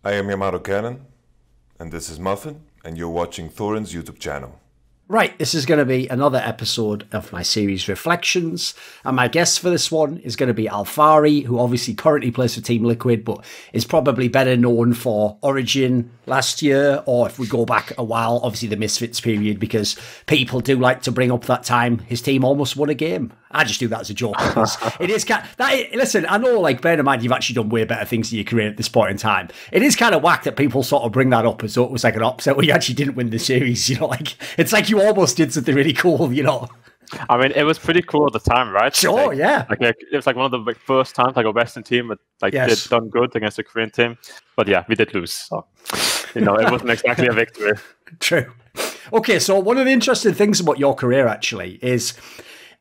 I am Yamato Cannon, and this is Muffin, and you're watching Thorin's YouTube channel. Right, this is going to be another episode of my series Reflections, and my guest for this one is going to be Alphari, who obviously currently plays for Team Liquid, but is probably better known for Origen last year, or if we go back a while, obviously the Misfits period, because people do like to bring up that time his team almost won a game. I just do that as a joke. It is kind of, listen, I know, like, bear in mind, you've actually done way better things in your career at this point in time. It is kind of whack that people sort of bring that up as though it was like an upset where you actually didn't win the series, you know, like, it's like you almost did something really cool, you know. I mean, it was pretty cool at the time, right? Sure, like, yeah. Like, it was like one of the first times like a Western team that did done good against a Korean team. But yeah, we did lose. So, you know, it wasn't exactly a victory. True. Okay, so one of the interesting things about your career actually is,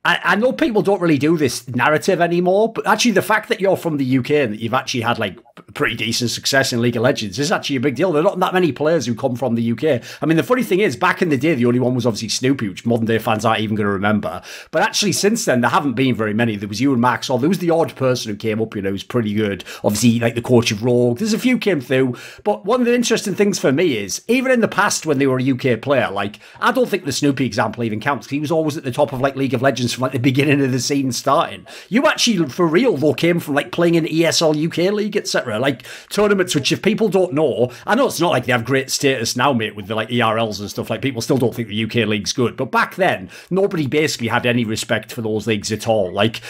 I know people don't really do this narrative anymore, but actually the fact that you're from the UK and that you've actually had like pretty decent success in League of Legends is actually a big deal. There are not that many players who come from the UK. I mean, the funny thing is, back in the day, the only one was obviously Snoopy, which modern day fans aren't even going to remember. But actually, since then, there haven't been very many. There was you and Maxlore. There was the odd person who came up, you know, who's pretty good. Obviously, like the coach of Rogue. There's a few came through. But one of the interesting things for me is, even in the past when they were a UK player, like, I don't think the Snoopy example even counts. He was always at the top of like League of Legends from like the beginning of the scene starting. You actually, for real, though, came from like playing in ESL UK League, etc. Like tournaments, which if people don't know, I know it's not like they have great status now, mate, with the like ERLs and stuff. Like people still don't think the UK League's good, but back then, nobody basically had any respect for those leagues at all. Like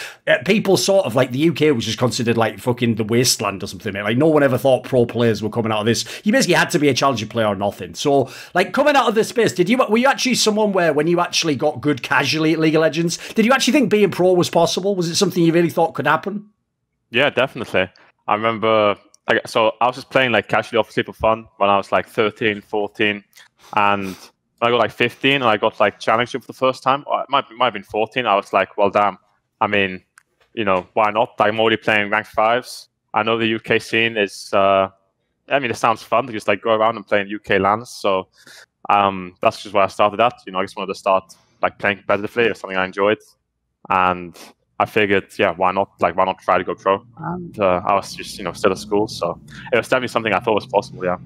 people sort of like the UK was just considered like fucking the wasteland or something, mate. Like no one ever thought pro players were coming out of this. You basically had to be a challenger player or nothing. So like coming out of this space, were you actually someone where when you actually got good casually at League of Legends, did you actually think being pro was possible? Was it something you really thought could happen? Yeah, definitely. I remember, so I was just playing like casually, obviously for fun when I was like 13, 14, and when I got like 15 and I got like championship for the first time, or it might have been 14, I was like, well, damn, I mean, you know, why not? I'm already playing ranked 5s. I know the UK scene is, I mean, it sounds fun to just like go around and play in UK lands, so that's just where I started at. You know, I just wanted to start like playing competitively. It was something I enjoyed. And I figured, yeah, why not? Like, why not try to go pro? And I was just, you know, still at school, so it was definitely something I thought was possible. Yeah.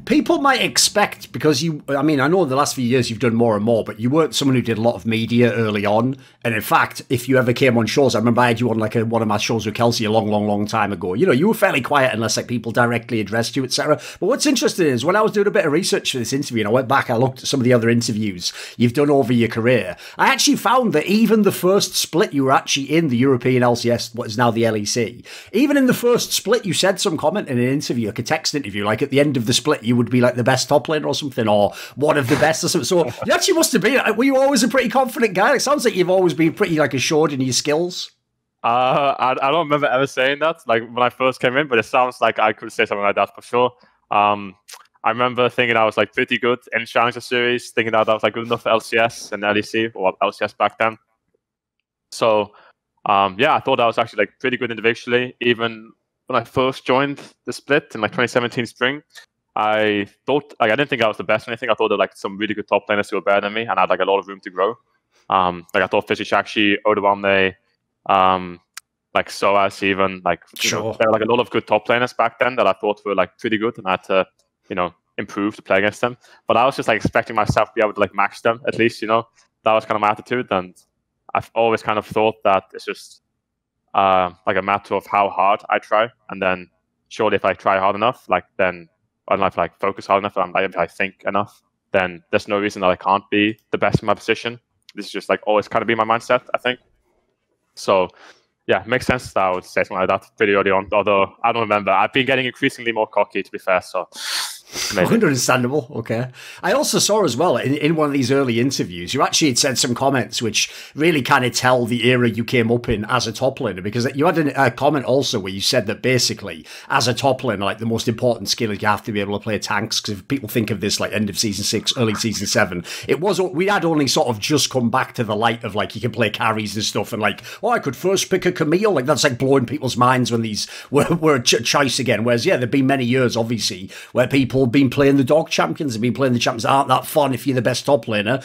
People might expect, because I mean, I know in the last few years you've done more and more, but you weren't someone who did a lot of media early on. And in fact, if you ever came on shows, I remember I had you on like one of my shows with Kelsey a long time ago. You know, you were fairly quiet unless like people directly addressed you, etc. But what's interesting is when I was doing a bit of research for this interview and I went back, I looked at some of the other interviews you've done over your career. I actually found that even the first split you were actually in the European LCS, what is now the LEC, even in the first split, you said some comment in an interview, like a text interview, like at the end of the split, you would be like the best top laner or something, or one of the best or something. So you actually must have been, were you always a pretty confident guy? It sounds like you've always been pretty like assured in your skills. I don't remember ever saying that, like when I first came in, but it sounds like I could say something like that for sure. I remember thinking I was like pretty good in Challenger Series, thinking that I was like good enough for LCS and LEC, or LCS back then. So yeah, I thought I was actually like pretty good individually. Even when I first joined the split in like 2017 spring, I thought, like, I didn't think I was the best or anything. I thought there were like some really good top laners who were better than me, and I had like a lot of room to grow. Like I thought TheShy, Odawamne, like SOAS even, like sure. There were like a lot of good top laners back then that I thought were like pretty good, and I had to, you know, improve to play against them. But I was just like expecting myself to be able to like match them at least, you know. That was kind of my attitude, and I've always kind of thought that it's just like a matter of how hard I try, and then surely if I try hard enough, like then. I don't know if I like focus hard enough, if I think enough, then there's no reason that I can't be the best in my position. This is just like always kind of be my mindset, I think. So yeah, it makes sense that I would say something like that pretty early on, although I don't remember. I've been getting increasingly more cocky, to be fair, so maybe. Understandable, okay. I also saw as well, in one of these early interviews, you actually had said some comments which really kind of tell the era you came up in as a top laner, because you had a comment also where you said that basically, as a top laner, like the most important skill is you have to be able to play tanks, because if people think of this like end of Season 6, early Season 7, we had only sort of just come back to the light of like, you can play carries and stuff, and like, oh, I could first pick a Camille, like that's like blowing people's minds when these were a choice again, whereas yeah, there've been many years, obviously, where people people been playing the dog champions, have been playing the champions that aren't that fun. If you're the best top laner,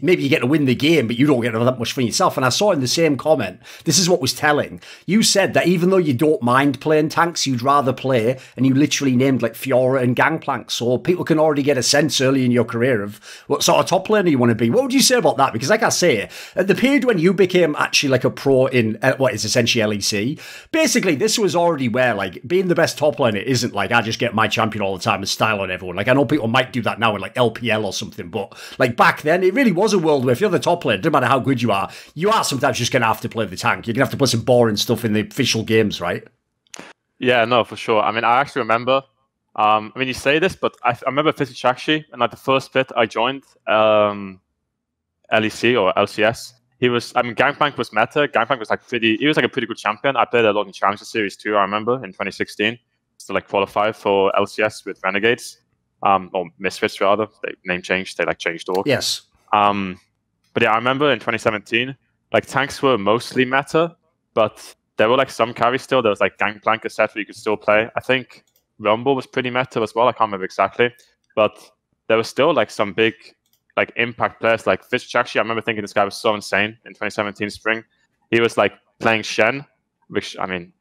maybe you get to win the game, but you don't get that much for yourself. And I saw in the same comment, this is what was telling. You said that even though you don't mind playing tanks, you'd rather play, and you literally named like Fiora and Gangplank. So people can already get a sense early in your career of what sort of top laner you want to be. What would you say about that? Because like I say, at the period when you became actually like a pro in what is essentially LEC, basically this was already where like being the best top laner isn't like I just get my champion all the time and style on everyone. Like I know people might do that now in like LPL or something, but like back then it really was a world where if you're the top laner, no matter how good you are sometimes just gonna have to play the tank. You're gonna have to play some boring stuff in the official games, right? Yeah, no, for sure. I mean, I actually remember. I mean, you say this, but I remember TheShy, and like the first split I joined, LEC or LCS. He was, I mean, Gangplank was meta. Gangplank was like he was like a pretty good champion. I played a lot in Challenger Series too, I remember, in 2016. To like qualify for LCS with Renegades, or Misfits rather. They name changed, they like changed org. Yes. But yeah, I remember in 2017, like tanks were mostly meta, but there were like some carries still. There was like Gangplank, etc. You could still play. I think Rumble was pretty meta as well. I can't remember exactly, but there was still like some big like impact players like TheShy. I remember thinking this guy was so insane in 2017 spring. He was like playing Shen, which I mean,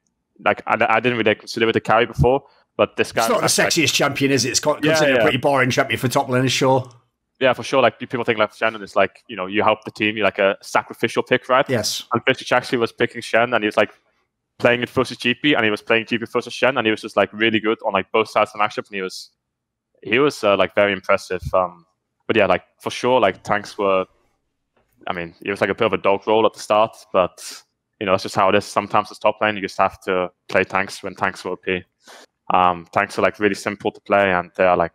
like I didn't really consider it a carry before, but this guy. It's not the sexiest champion, is it? It's considered a pretty boring champion for top laners, sure. Yeah, for sure. Like people think like Shen is like, you know, you help the team. You're like a sacrificial pick, right? Yes. And TheShy was picking Shen, and he was like playing it versus GP, and he was playing GP versus Shen, and he was just like really good on like both sides of the matchup, and he was like very impressive. But yeah, like for sure, like tanks were. I mean, it was like a bit of a dog roll at the start, but you know, that's just how it is. Sometimes as top lane, you just have to play tanks when tanks are OP. Tanks are like really simple to play, and they are like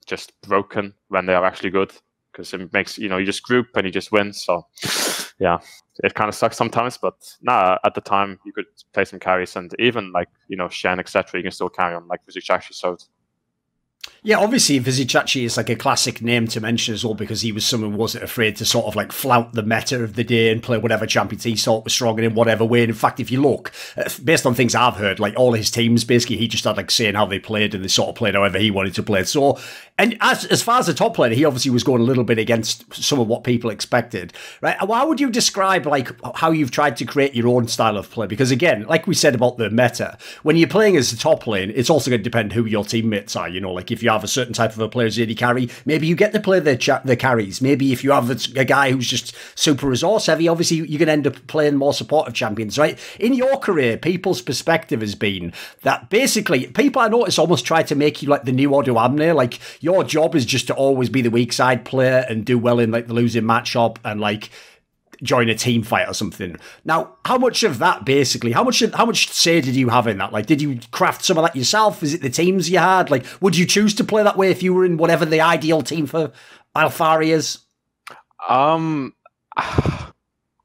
just broken when they are actually good, because it makes, you know, you just group and you just win. So yeah, it kind of sucks sometimes, but nah, at the time you could play some carries, and even like, you know, Shen, etc. You can still carry on like TheShy. So yeah, obviously TheShy is like a classic name to mention as well, because he was someone who wasn't afraid to sort of like flout the meta of the day and play whatever champions he thought was strong in whatever way. And in fact, if you look, based on things I've heard, like all his teams, basically he just had like saying how they played, and they sort of played however he wanted to play. So, and as far as a top player, he obviously was going a little bit against some of what people expected, right? How would you describe like how you've tried to create your own style of play? Because again, like we said about the meta, when you're playing as a top lane, it's also going to depend who your teammates are. You know, like if you have a certain type of a player as AD carry, maybe you get to play the carries. Maybe if you have a guy who's just super resource heavy, obviously you're going to end up playing more supportive champions, right? In your career, people's perspective has been that basically people, I notice, almost try to make you like the new Odo Amne. Like your job is just to always be the weak side player and do well in like the losing matchup and like join a team fight or something. Now, how much of that basically, how much say did you have in that? Like, did you craft some of that yourself? Is it the teams you had? Like, would you choose to play that way if you were in whatever the ideal team for Alphari is? I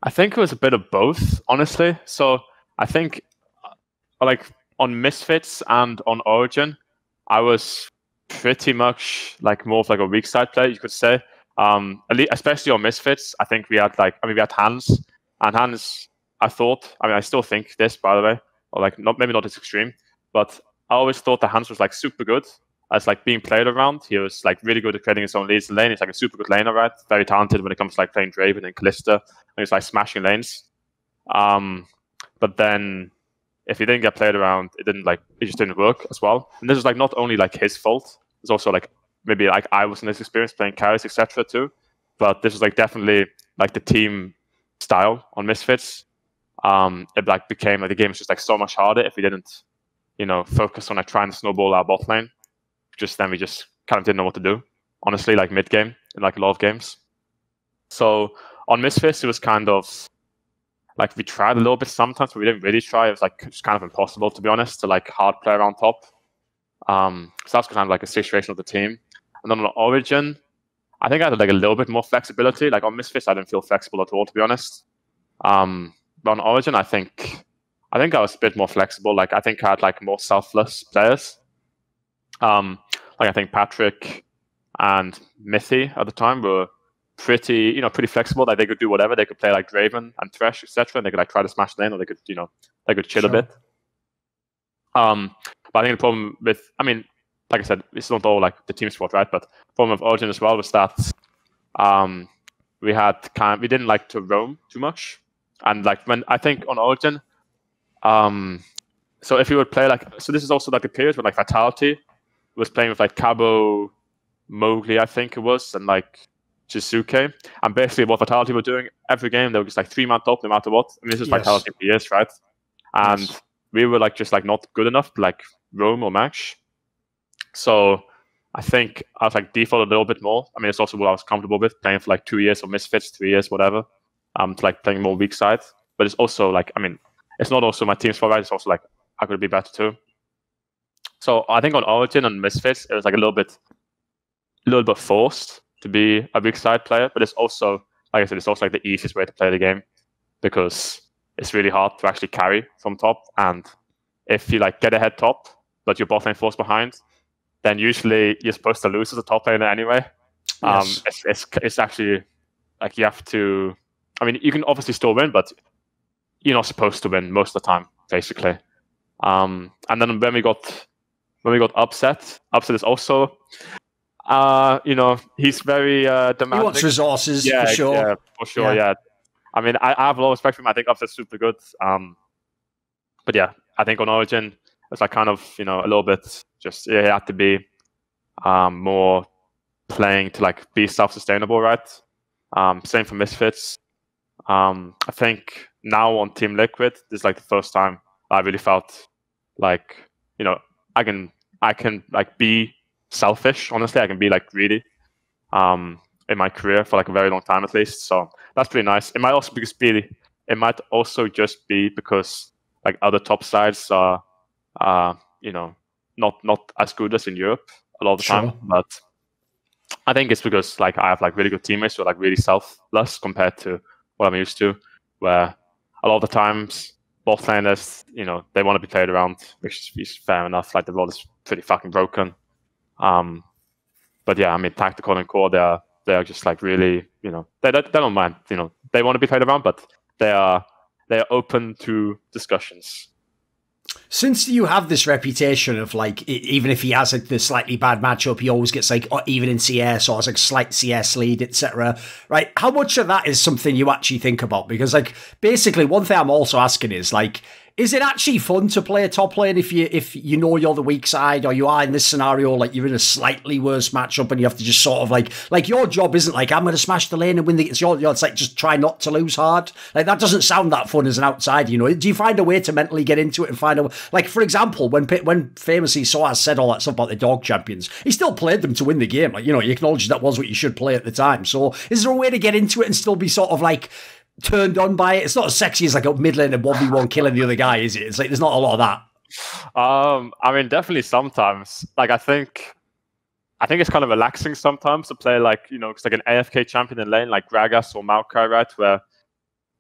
think it was a bit of both, honestly. So I think like on Misfits and on Origen, I was pretty much like more of like a weak side player, you could say. Especially on Misfits, I think we had we had Hans, and Hans, I still think this, by the way, or like maybe not as extreme, but I always thought that Hans was like super good as like being played around. He was like really good at creating his own leads in lane. He's like a super good laner, right? Very talented when it comes to like playing Draven and Callista, and he's like smashing lanes. But then if he didn't get played around, it just didn't work as well. And this is like not only like his fault. It's also like maybe like I was in this experience playing carries, etc. too. But this was like definitely like the team style on Misfits. It like became like the game was just like so much harder if we didn't, you know, focus on like trying to snowball our bot lane. Then we just kind of didn't know what to do, honestly, like mid game in like a lot of games. So on Misfits, it was kind of like we tried a little bit sometimes, but we didn't really try. It was like just kind of impossible, to be honest, to like hard play around top. So that's kind of like a situation of the team. And then on Origen, I think I had like a little bit more flexibility. Like on Misfits, I didn't feel flexible at all, to be honest. But on Origen, I think I was a bit more flexible. Like I think I had like more selfless players. Like I think Patrick and Mithy at the time were pretty flexible. Like they could do whatever. They could play like Draven and Thresh, etc. And they could like try to smash lane, or they could chill a bit. But I think the problem with, like I said, it's not all like the team sport, right? But problem with Origen as well was that we didn't like to roam too much, and like when I think on Origen, so if you would play so this is also like a period where like Vitality was playing with like Cabo, Mowgli, I think it was, and like Shizuke, and basically what Vitality were doing every game, they were just like 3-man top no matter what. I mean, this is Vitality for years, right? And we were like just like not good enough to like roam or match. So I think I was like default a little bit more. I mean, it's also what I was comfortable with, playing for like 2 years or Misfits, 3 years, whatever. To like playing more weak side. But it's also like, I mean, it's not also my team's fault, right? It's also like I could be better too. So I think on Origen and Misfits, it was like a little bit forced to be a weak side player. But it's also, like I said, it's also like the easiest way to play the game because it's really hard to actually carry from top. And if you like get ahead top, but your bot lane falls behind, then usually you're supposed to lose as a top laner anyway. Yes. It's actually like you have to. I mean, you can obviously still win, but you're not supposed to win most of the time, basically. And then when we got upset is also, he's very demanding. He wants resources, for sure. Yeah, for sure. Yeah. I mean, I have a lot of respect for him. I think upset's super good. But yeah, I think on Origen, it's like kind of, a little bit just, he had to be more playing to like be self-sustainable, right? Same for Misfits. I think now on Team Liquid, this is like the first time I really felt like, I can like be selfish, honestly. I can be like greedy in my career for like a very long time at least. So that's pretty nice. It might also just be because like other top sides are not as good as in Europe a lot of the time. But I think it's because like I have like really good teammates who are like really selfless compared to what I'm used to, where a lot of the times bot laners, they want to be played around, which is fair enough. Like the world is pretty fucking broken. But yeah, I mean, tactical and core, they're just like really, they don't mind, they want to be played around, but they are open to discussions. Since you have this reputation of like, even if he has like the slightly bad matchup, he always gets like, even in CS or has like slight CS lead, etc. Right? How much of that is something you actually think about? Because like, basically one thing I'm also asking is like, is it actually fun to play a top lane if you know you're the weak side, or you are in this scenario like you're in a slightly worse matchup and you have to just sort of like your job isn't like I'm going to smash the lane and win it's like just try not to lose hard. Like that doesn't sound that fun as an outsider, Do you find a way to mentally get into it and find a like, for example, when famously Soaz said all that stuff about the dog champions, he still played them to win the game. Like, he acknowledged that was what you should play at the time. So is there a way to get into it and still be sort of like turned on by it? It's not as sexy as like a mid lane and 1v1 killing the other guy, is it? It's like there's not a lot of that. I mean, definitely sometimes. Like I think it's kind of relaxing sometimes to play like, it's like an AFK champion in lane like Gragas or Maokai, right? Where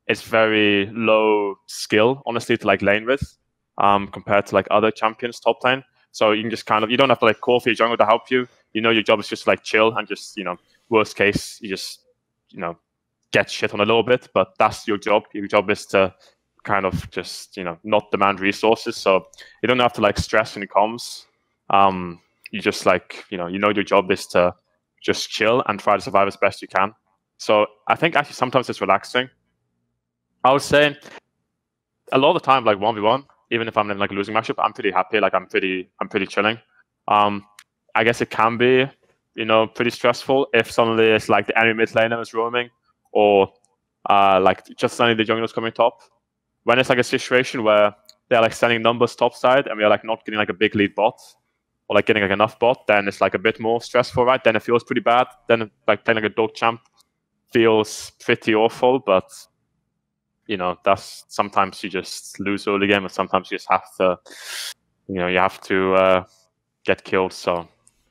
it's very low skill, honestly, to like lane with, compared to like other champions top lane. So you can just kind of, you don't have to like call for your jungle to help you. Your job is just to, like chill and just, worst case, you just, get shit on a little bit, but that's your job. Your job is to kind of just, not demand resources. So you don't have to like stress when it comes. You just like, your job is to just chill and try to survive as best you can. So I think actually sometimes it's relaxing. I would say a lot of the time, like 1v1, even if I'm in like a losing matchup, I'm pretty happy. Like I'm pretty chilling. I guess it can be, pretty stressful if suddenly it's like the enemy mid laner is roaming, or like just suddenly the jungler's coming top. When it's like a situation where they're like sending numbers top side and we are like not getting like a big lead bot, or like getting like enough bot, then it's like a bit more stressful, right? Then it feels pretty bad. Then like playing like a dog champ feels pretty awful, but that's sometimes you just lose early game, and sometimes you just have to, you have to get killed. So,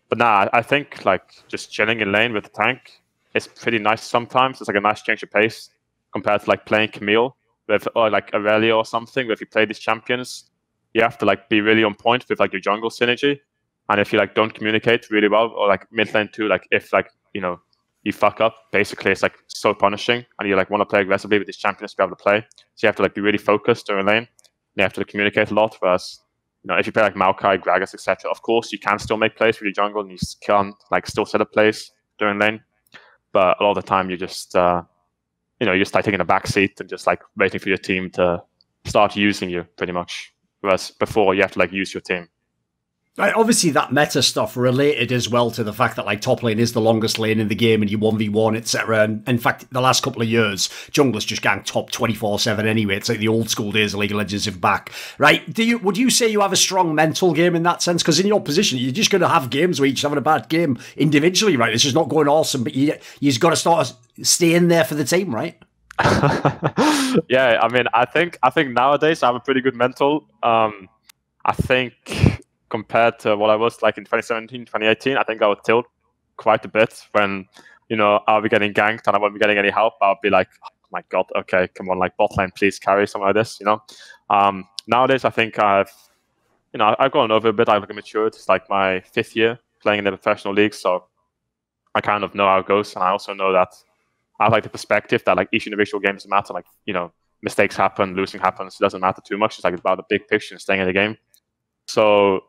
but nah, I think like just chilling in lane with the tank is pretty nice sometimes. It's like a nice change of pace compared to like playing Camille with, or like Aurelia or something, where if you play these champions, you have to like be really on point with like your jungle synergy. And if you like don't communicate really well, or like mid lane too, like if like, you fuck up, basically it's like so punishing, and you like want to play aggressively with these champions to be able to play. So you have to like be really focused during lane. You have to like, communicate a lot, whereas if you play like Maokai, Gragas, etc., of course you can still make plays with your jungle and you can like still set up plays during lane. But a lot of the time you just you're just like taking a back seat and just like waiting for your team to start using you pretty much. Whereas before you have to like use your team. Right, obviously, that meta stuff related as well to the fact that like top lane is the longest lane in the game and you 1v1, etc. And in fact, the last couple of years, junglers just gang top 24/7 anyway. It's like the old school days of League of Legends if back. Right? Would you say you have a strong mental game in that sense? Because in your position, you're just going to have games where you're just having a bad game individually, right? It's just not going awesome, but you've got to start staying there for the team, right? Yeah, I mean, I think nowadays I have a pretty good mental. I think compared to what I was like in 2017, 2018, I think I would tilt quite a bit when, I'll be getting ganked and I won't be getting any help. I'll be like, oh my God, okay, come on, like bot lane, please carry something like this, Nowadays, I think I've gone over a bit. I've matured. It's like my 5th year playing in the professional league, so I kind of know how it goes. And I also know that I have like the perspective that like each individual game doesn't matter. Like, mistakes happen, losing happens. It doesn't matter too much. It's like about the big picture and staying in the game. So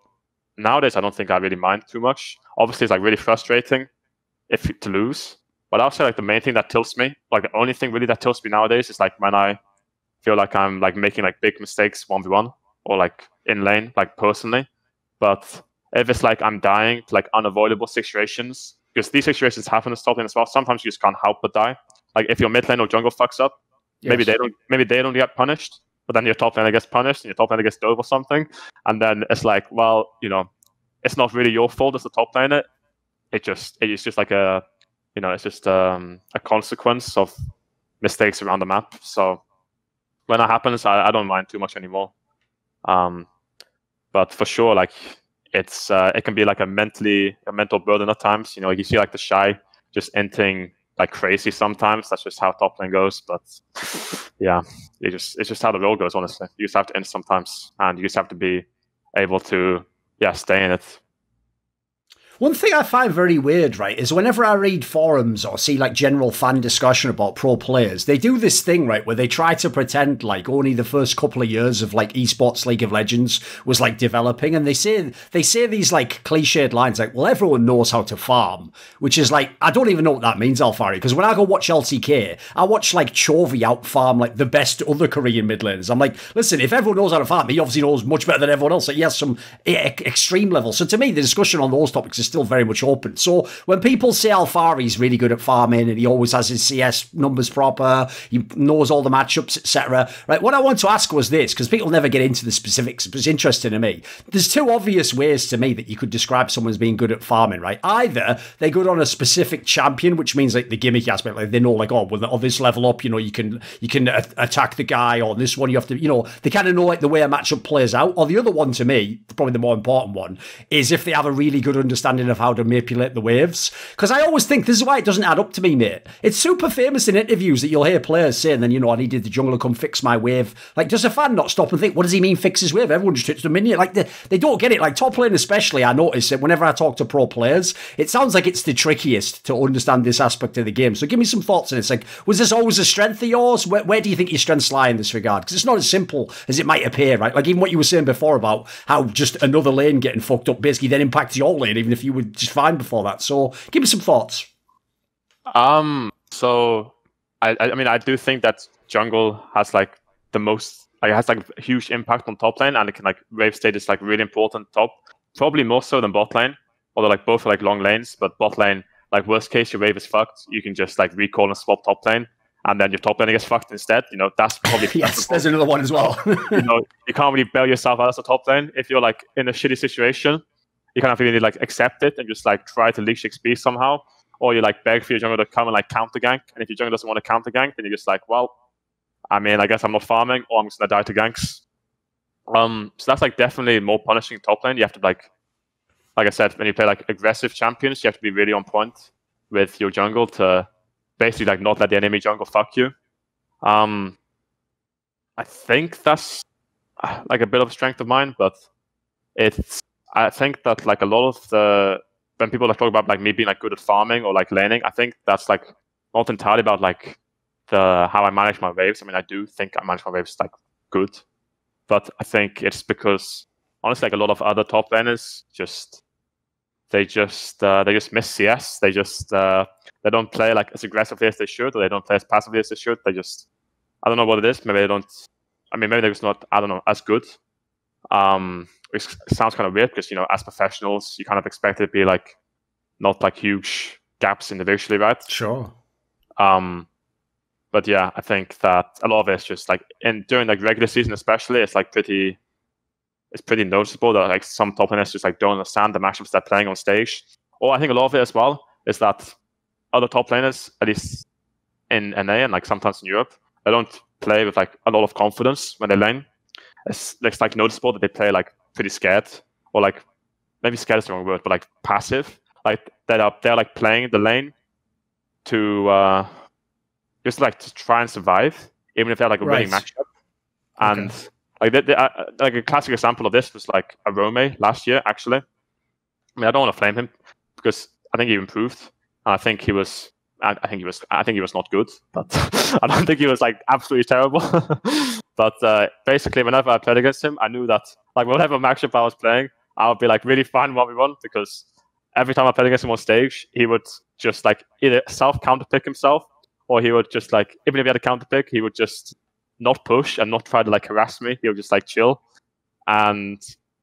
nowadays, I don't think I really mind too much. Obviously, it's like really frustrating to lose. But I'll say like the main thing that tilts me, like the only thing really that tilts me nowadays is like when I feel like I'm like making like big mistakes 1v1 or like in lane, like personally. But if it's like I'm dying to like unavoidable situations, because these situations happen in top lane as well, sometimes you just can't help but die. Like if your mid lane or jungle fucks up, yes, maybe they don't get punished, but then your top laner gets punished and your top laner gets dove or something. And then it's like, well, it's not really your fault as the top laner. It's just like it's just a consequence of mistakes around the map. So when that happens, I don't mind too much anymore. But for sure, like it can be like a mental burden at times. Like you see like TheShy just entering like crazy sometimes. That's just how top lane goes. But yeah, it's just how the role goes, honestly. You just have to end sometimes, and you just have to be able to stay in it. One thing I find very weird, right, is whenever I read forums or see like general fan discussion about pro players, they do this thing, right, where they try to pretend like only the first couple of years of like esports League of Legends was like developing, and they say these like cliched lines like, well, everyone knows how to farm, which is like, I don't even know what that means, Alphari, because when I go watch LCK, I watch like Chovy out farm like the best other Korean mid laners. I'm like, listen, if everyone knows how to farm, he obviously knows much better than everyone else. So he has some extreme level. So to me, the discussion on those topics is still very much open. So when people say Alphari's really good at farming and he always has his CS numbers proper, he knows all the matchups, etc. Right? What I want to ask was this, because people never get into the specifics, but it's interesting to me. There's two obvious ways to me that you could describe someone as being good at farming, right? Either they're good on a specific champion, which means like the gimmick aspect, like they know like, oh, well, on this level up, you can attack the guy, or this one you have to, they kind of know like the way a matchup plays out. Or the other one to me, probably the more important one, is if they have a really good understanding of how to manipulate the waves. Because I always think this is why it doesn't add up to me, mate. It's super famous in interviews that you'll hear players saying, then, I needed the jungler come fix my wave. Like, does a fan not stop and think, what does he mean fix his wave? Everyone just hits the minion. Like, they don't get it. Like, top lane especially, I notice that whenever I talk to pro players, it sounds like it's the trickiest to understand this aspect of the game. So give me some thoughts on it. It's like, was this always a strength of yours? Where do you think your strengths lie in this regard? Because it's not as simple as it might appear, right? Like, even what you were saying before about how just another lane getting fucked up basically then impacts your lane, even if you were just fine before that. So give me some thoughts. So I mean, I do think that jungle has like the most, like, it has like a huge impact on top lane, and it can like wave state is like really important top, probably more so than bot lane, although like both are like long lanes. But bot lane, like worst case, your wave is fucked, you can just like recall and swap top lane, and then your top lane gets fucked instead. That's probably yes, there's another one as well. You can't really bail yourself out as a top lane if you're like in a shitty situation. You kind of really like accept it and just like try to leash XP somehow, or you like beg for your jungle to come and like counter gank. And if your jungle doesn't want to counter gank, then you're just like, well, I mean, I guess I'm not farming, or I'm just gonna die to ganks. So that's like definitely more punishing top lane. You have to like I said, when you play like aggressive champions, you have to be really on point with your jungle to basically like not let the enemy jungle fuck you. I think that's like a bit of a strength of mine, but I think that like a lot of when people like talk about like me being like good at farming or like laning, I think that's like not entirely about like how I manage my waves. I mean, I do think I manage my waves like good, but I think it's because honestly, like a lot of other top laners they just miss CS. They don't play like as aggressively as they should, or they don't play as passively as they should. I don't know what it is. Maybe they don't. I mean, maybe they're just not, I don't know, as good. Which sounds kind of weird because, as professionals, you kind of expect it to be like not like huge gaps individually, right? Sure. But yeah, I think that a lot of it's just like during like regular season, especially, it's like pretty noticeable that like some top laners just like don't understand the matchups they're playing on stage. Or I think a lot of it as well is that other top laners, at least in NA and like sometimes in Europe, they don't play with like a lot of confidence when they lane. It's like noticeable that they play like pretty scared, or like maybe scared is the wrong word, but like passive. Like they're like playing the lane to just like to try and survive, even if they're like a winning matchup. And like like a classic example of this was like a Rome last year. Actually, I mean, I don't want to flame him because I think he improved. I think he was not good, but I don't think he was like absolutely terrible. But basically, whenever I played against him, I knew that like whatever matchup I was playing, I would be like really fine 1v1, because every time I played against him on stage, he would just like either self counter pick himself, or he would just like, even if he had a counter pick, he would just not push and not try to like harass me. He would just like chill. And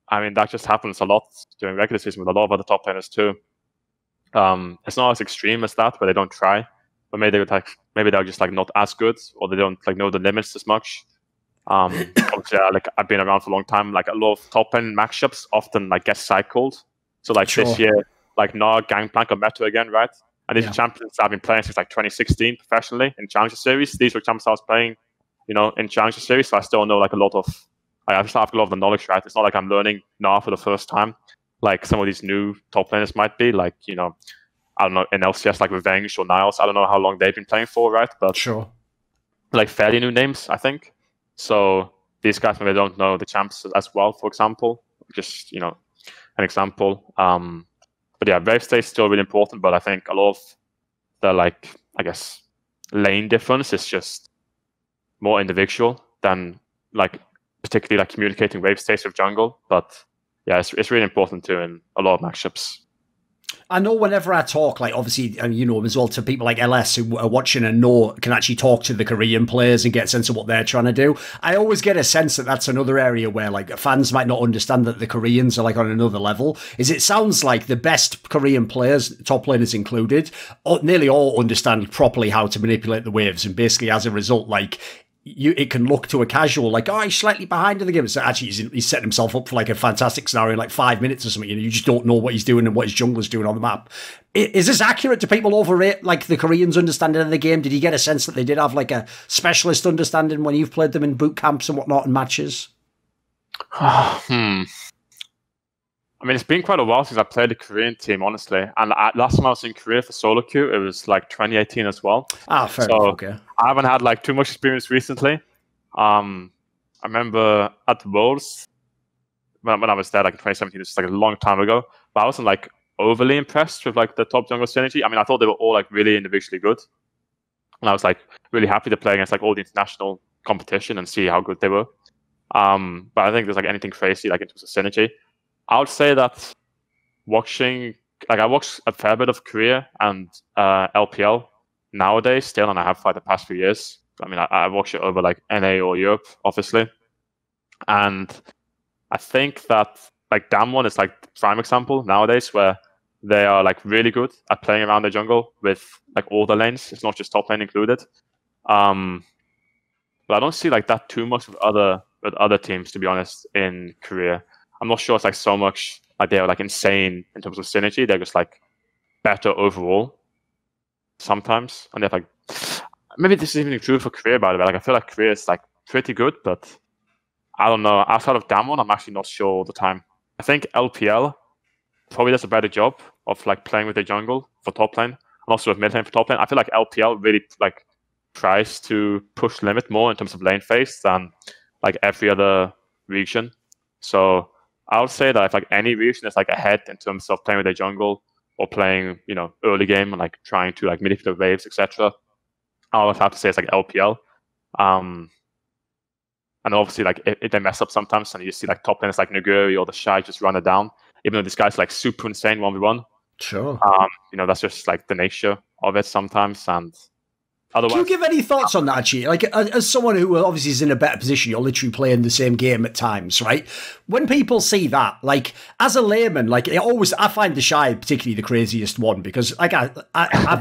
I mean, that just happens a lot during regular season with a lot of other top laners too. It's not as extreme as that, where they don't try, but maybe they're just like not as good, or they don't like know the limits as much. Obviously, like I've been around for a long time. Like a lot of top end matchups often like get cycled. So like this year, like Gnar, Gangplank, or Meta again, right? And these are champions I've been playing since like 2016 professionally in Challenger Series. These were champions I was playing, in Challenger Series. So I still know like a lot of, I still have a lot of the knowledge, right? It's not like I'm learning Gnar for the first time, like some of these new top laners might be, like, I don't know, in LCS, like Revenge or Niles. I don't know how long they've been playing for, right? But like fairly new names, I think. So these guys maybe don't know the champs as well, for example. Just, an example. But yeah, wave state is still really important, but I think a lot of the, like, I guess, lane difference is just more individual than, like, particularly, like, communicating wave states with jungle. But yeah, it's really important too in a lot of matchups. I know whenever I talk, like obviously, and as well, to people like LS who are watching and can actually talk to the Korean players and get a sense of what they're trying to do. I always get a sense that that's another area where like fans might not understand that the Koreans are like on another level. It sounds like the best Korean players, top laners included, nearly all understand properly how to manipulate the waves, and basically as a result, like, it can look to a casual like, oh, he's slightly behind in the game. So actually, he's setting himself up for like a fantastic scenario in like 5 minutes or something. You just don't know what he's doing and what his jungler's doing on the map. Is this accurate? Do people overrate like the Koreans' understanding of the game? Did you get a sense that they did have like a specialist understanding when you've played them in boot camps and whatnot and matches? I mean, it's been quite a while since I played the Korean team, honestly. And last time I was in Korea for solo queue, it was like 2018 as well. Fair enough, okay. I haven't had like too much experience recently. I remember at the Worlds, when I was there like in 2017, this is like a long time ago, but I wasn't like overly impressed with like the top jungle synergy. I mean, I thought they were all like really individually good. And I was like really happy to play against like all the international competition and see how good they were. But I think there's like anything crazy like in terms of synergy. I would say that I watched a fair bit of Korea and LPL nowadays still, and I have for the past few years. I mean, I watch it over like NA or Europe, obviously. And I think that like Damwon is like the prime example nowadays where they are like really good at playing around the jungle with like all the lanes. It's not just top lane included. But I don't see like that too much with other teams, to be honest, in Korea. I'm not sure it's like so much like they're like insane in terms of synergy. They're just like better overall sometimes. And they're like, maybe this is even true for Korea, by the way. Like I feel like Korea is like pretty good, but I don't know. Outside of Damwon, I'm actually not sure all the time. I think LPL probably does a better job of like playing with the jungle for top lane, and also with mid lane for top lane. I feel like LPL really like tries to push limit more in terms of lane phase than like every other region. So I would say that if like any region is like ahead in terms of playing with the jungle or playing, early game and like trying to like manipulate waves, etc., I would have to say it's like LPL. And obviously, like if they mess up sometimes, and you see like top laners like Nuguri or TheShy just run it down, even though this guy's like super insane 1v1. Sure. That's just like the nature of it sometimes, and otherwise. Do you give any thoughts on that, actually? Like, as someone who obviously is in a better position, you're literally playing the same game at times, right? When people see that, like, as a layman, like, I find TheShy particularly the craziest one because, like, I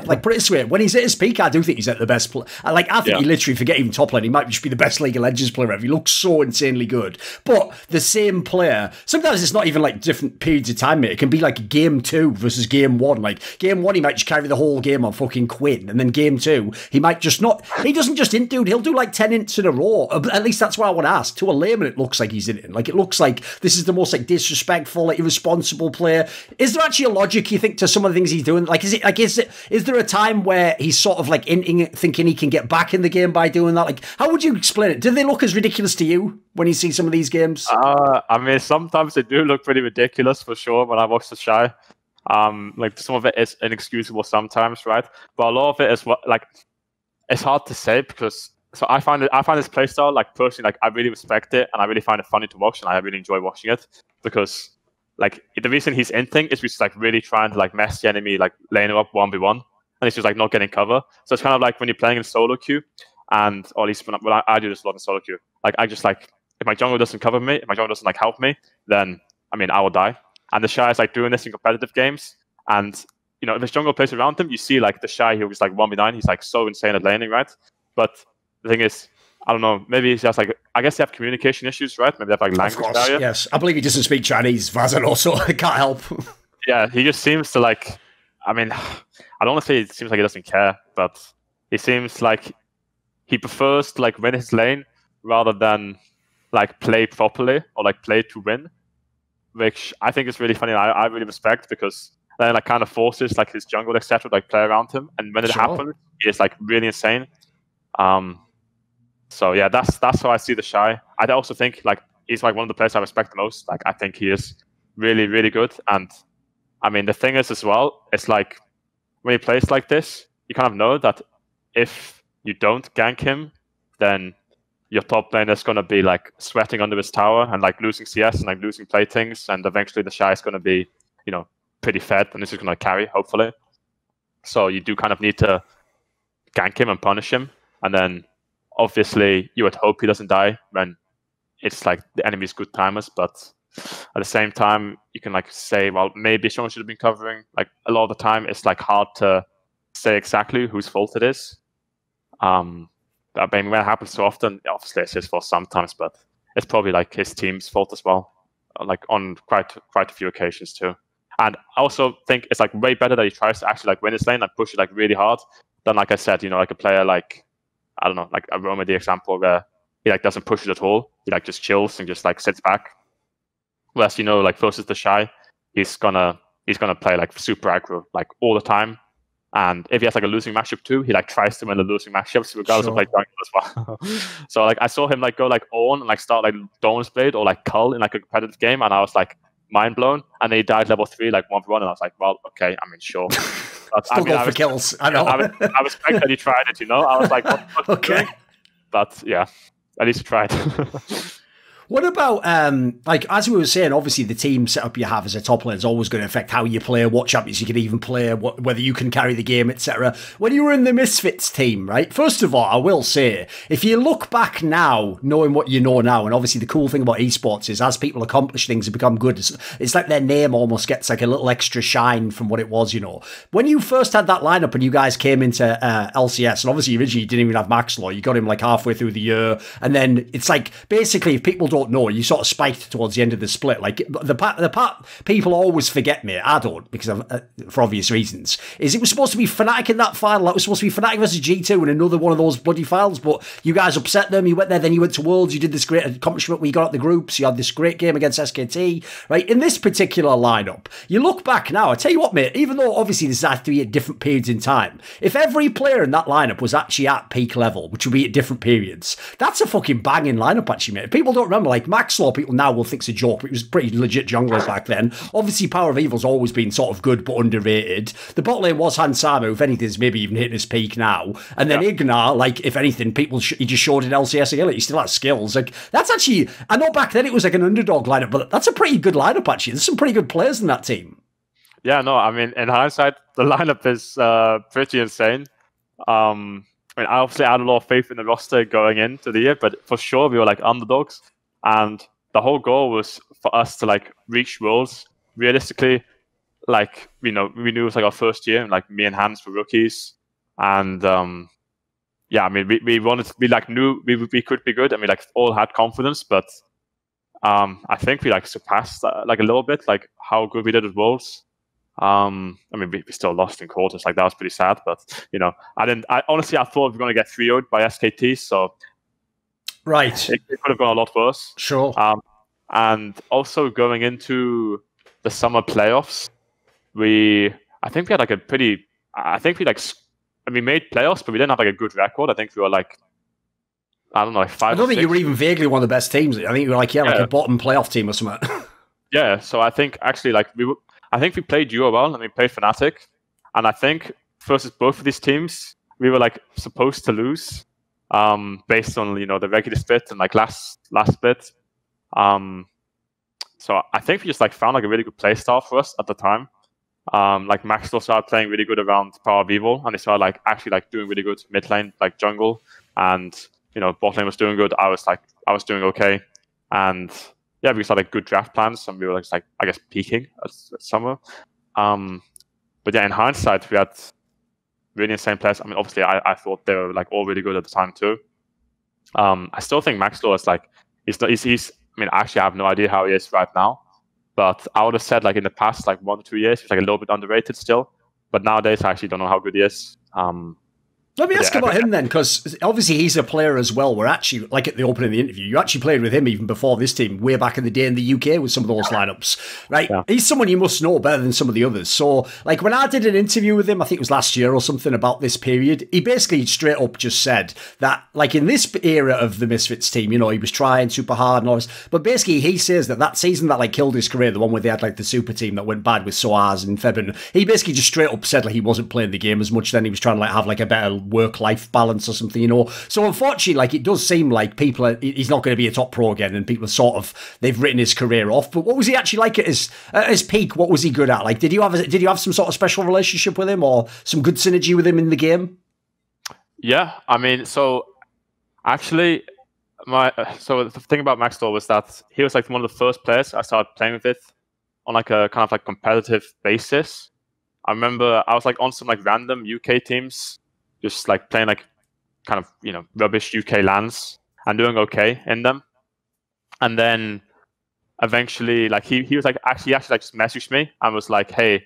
like, put it this way, when he's at his peak, I do think he's at the best player. I think he literally, forget even top lane, he might just be the best League of Legends player ever. He looks so insanely good. But the same player, sometimes it's not even, like, different periods of time, mate. It can be, like, game 2 versus game 1. Like, game 1, he might just carry the whole game on fucking Quinn, and then game 2, he might just not. He doesn't just int, dude. He'll do like 10 ints in a row. At least that's what I want to ask. To a layman, it looks like he's inting. Like, it looks like this is the most like disrespectful, like irresponsible player. Is there actually a logic, you think, to some of the things he's doing? Like, is there a time where he's sort of like inting, thinking he can get back in the game by doing that? Like, how would you explain it? Do they look as ridiculous to you when you see some of these games? I mean, sometimes they do look pretty ridiculous for sure when I watch TheShy. Like some of it is inexcusable sometimes, right? But a lot of it is what like. It's hard to say because I find this playstyle, like, personally, like, I really respect it and I really find it funny to watch and I really enjoy watching it because, like, the reason he's inting is he's like really trying to like mess the enemy like laner up 1v1 and he's just like not getting cover. So it's kind of like when you're playing in solo queue, and or at least when I do this a lot in solo queue, like I just like if my jungle doesn't cover me, if my jungle doesn't like help me, then I mean I will die. And TheShy is like doing this in competitive games and. If his jungle plays around him, you see like TheShy, who was like 1v9, he's like so insane at laning, right? But the thing is, I don't know, maybe he's just like, I guess they have communication issues, right? Maybe they have like language barrier. Yes, I believe he doesn't speak Chinese, Vazan also, I can't help. Yeah, he just seems to like, I mean, I don't want to say it seems like he doesn't care, but he seems like he prefers to like win his lane rather than like play properly or like play to win, which I think is really funny. I really respect because then like kind of forces like his jungle, etc., like play around him, and when it happens, he is like really insane. So yeah, that's how I see TheShy. I also think like he's like one of the players I respect the most. Like I think he is really, really good. And I mean the thing is as well, it's like when he plays like this, you kind of know that if you don't gank him, then your top laner is gonna be like sweating under his tower and like losing CS and like losing playthings, and eventually TheShy is gonna be, pretty fed, and this is going to carry, hopefully. So you do kind of need to gank him and punish him, and then obviously you would hope he doesn't die when it's like the enemy's good timers, but at the same time you can like say, well, maybe someone should have been covering. Like a lot of the time it's like hard to say exactly whose fault it is. I mean, when it happens so often, obviously it's his fault sometimes, but it's probably like his team's fault as well, like on quite a few occasions too. And I also think it's like way better that he tries to actually like win his lane and push it like really hard than, like I said, like a player like, I don't know, like a Roma, the example where he like doesn't push it at all. He like just chills and just like sits back. Whereas, like versus TheShy, he's gonna play like super aggro like all the time. And if he has like a losing matchup too, he like tries to win the losing matchups regardless of like jungle as well. So like I saw him like go like on and like start like Dawn's Blade or like Cull in like a competitive game, and I was like mind blown. And then he died level 3 like 1v1, and I was like, well, okay, I mean, sure. Still go for kills. I know. I respect that he tried it. I was like, what okay. But yeah, at least he tried. What about, like, as we were saying, obviously the team setup you have as a top laner is always going to affect how you play, what champions you can even play, whether you can carry the game, etc. When you were in the Misfits team, right, first of all, I will say, if you look back now, knowing what you know now, and obviously the cool thing about esports is as people accomplish things and become good, it's like their name almost gets like a little extra shine from what it was, When you first had that lineup and you guys came into LCS, and obviously originally you didn't even have Maxlore, you got him like halfway through the year, and then it's like, basically, if people don't know, you sort of spiked towards the end of the split. Like the part people always forget, me, I don't, because for obvious reasons, is it was supposed to be Fnatic in that final. It was supposed to be Fnatic versus G2 in another one of those bloody finals, but you guys upset them. You went there, then you went to Worlds. You did this great accomplishment where you got out the groups. You had this great game against SKT, right? In this particular lineup, you look back now, I tell you what, mate, even though obviously this has to be at different periods in time, if every player in that lineup was actually at peak level, which would be at different periods, that's a fucking banging lineup, actually, mate. People don't remember, remember, like, Maxlore, people now will think it's a joke, but he was a pretty legit jungler back then. Obviously, Power of Evil's always been sort of good, but underrated. The bot lane was Hansama, who, if anything's maybe even hitting his peak now. And then Ignar, like, if anything, he just showed in LCS again. He still has skills. Like, that's actually, I know back then it was like an underdog lineup, but that's a pretty good lineup, actually. There's some pretty good players in that team. Yeah, no, I mean, in hindsight, the lineup is pretty insane. I mean, I obviously had a lot of faith in the roster going into the year, but for sure we were like underdogs, and the whole goal was for us to like reach worlds. Realistically, like we knew it was like our first year, and like me and Hans were rookies, and yeah, I mean we wanted to be like knew we could be good, and we like all had confidence, but I think we like surpassed like a little bit like how good we did at worlds. I mean, we still lost in quarters. Like that was pretty sad, but I honestly thought we were going to get 3-0'd by SKT. So right, it could have gone a lot worse. Sure. And also going into the summer playoffs, we made playoffs, but we didn't have like a good record. I think we were like, I don't know, like 5. I don't think you were even vaguely one of the best teams. I think you were like like a bottom playoff team or something. Yeah. So I think actually like I think we played Euro well, and we played Fnatic, and I think versus both of these teams, we were like supposed to lose, based on the regular split and like last split. So I think we just like found like a really good play style for us at the time. Like Maxlore started playing really good around Power of Evil, and they started like actually like doing really good mid lane, like jungle, and bot lane was doing good. I was doing okay, and yeah, we had like good draft plans, and we were like I guess peaking at summer. But yeah, in hindsight, we had really insane players. I mean, obviously, I thought they were like all really good at the time too. I still think Maxlore is like he's. I mean, actually, I have no idea how he is right now, but I would have said like in the past like 1 or 2 years, he's like a little bit underrated still. But nowadays, I actually don't know how good he is. Let me ask about him then, because obviously he's a player as well. We're actually, like at the opening of the interview, you actually played with him even before this team, way back in the day in the UK with some of those lineups, right? Yeah. He's someone you must know better than some of the others. So, like, when I did an interview with him, I think it was last year or something about this period, he basically straight up just said that, like, in this era of the Misfits team, he was trying super hard and all this, but basically he says that season that, like, killed his career, the one where they had, like, the super team that went bad with Soaz and Febin, he basically just straight up said, like, he wasn't playing the game as much then, he was trying to, like, have, like, a better work-life balance or something, So unfortunately, like, it does seem like he's not going to be a top pro again, and people they've written his career off. But what was he actually like at his peak? What was he good at? Like, did you have some sort of special relationship with him or some good synergy with him in the game? Yeah, I mean, so actually, so the thing about Maxlore was that he was like one of the first players I started playing with it on like a kind of like competitive basis. I remember I was like on some like random UK teams, just like playing like kind of rubbish UK lands and doing okay in them. And then eventually, like he was like actually like just messaged me and was like, hey,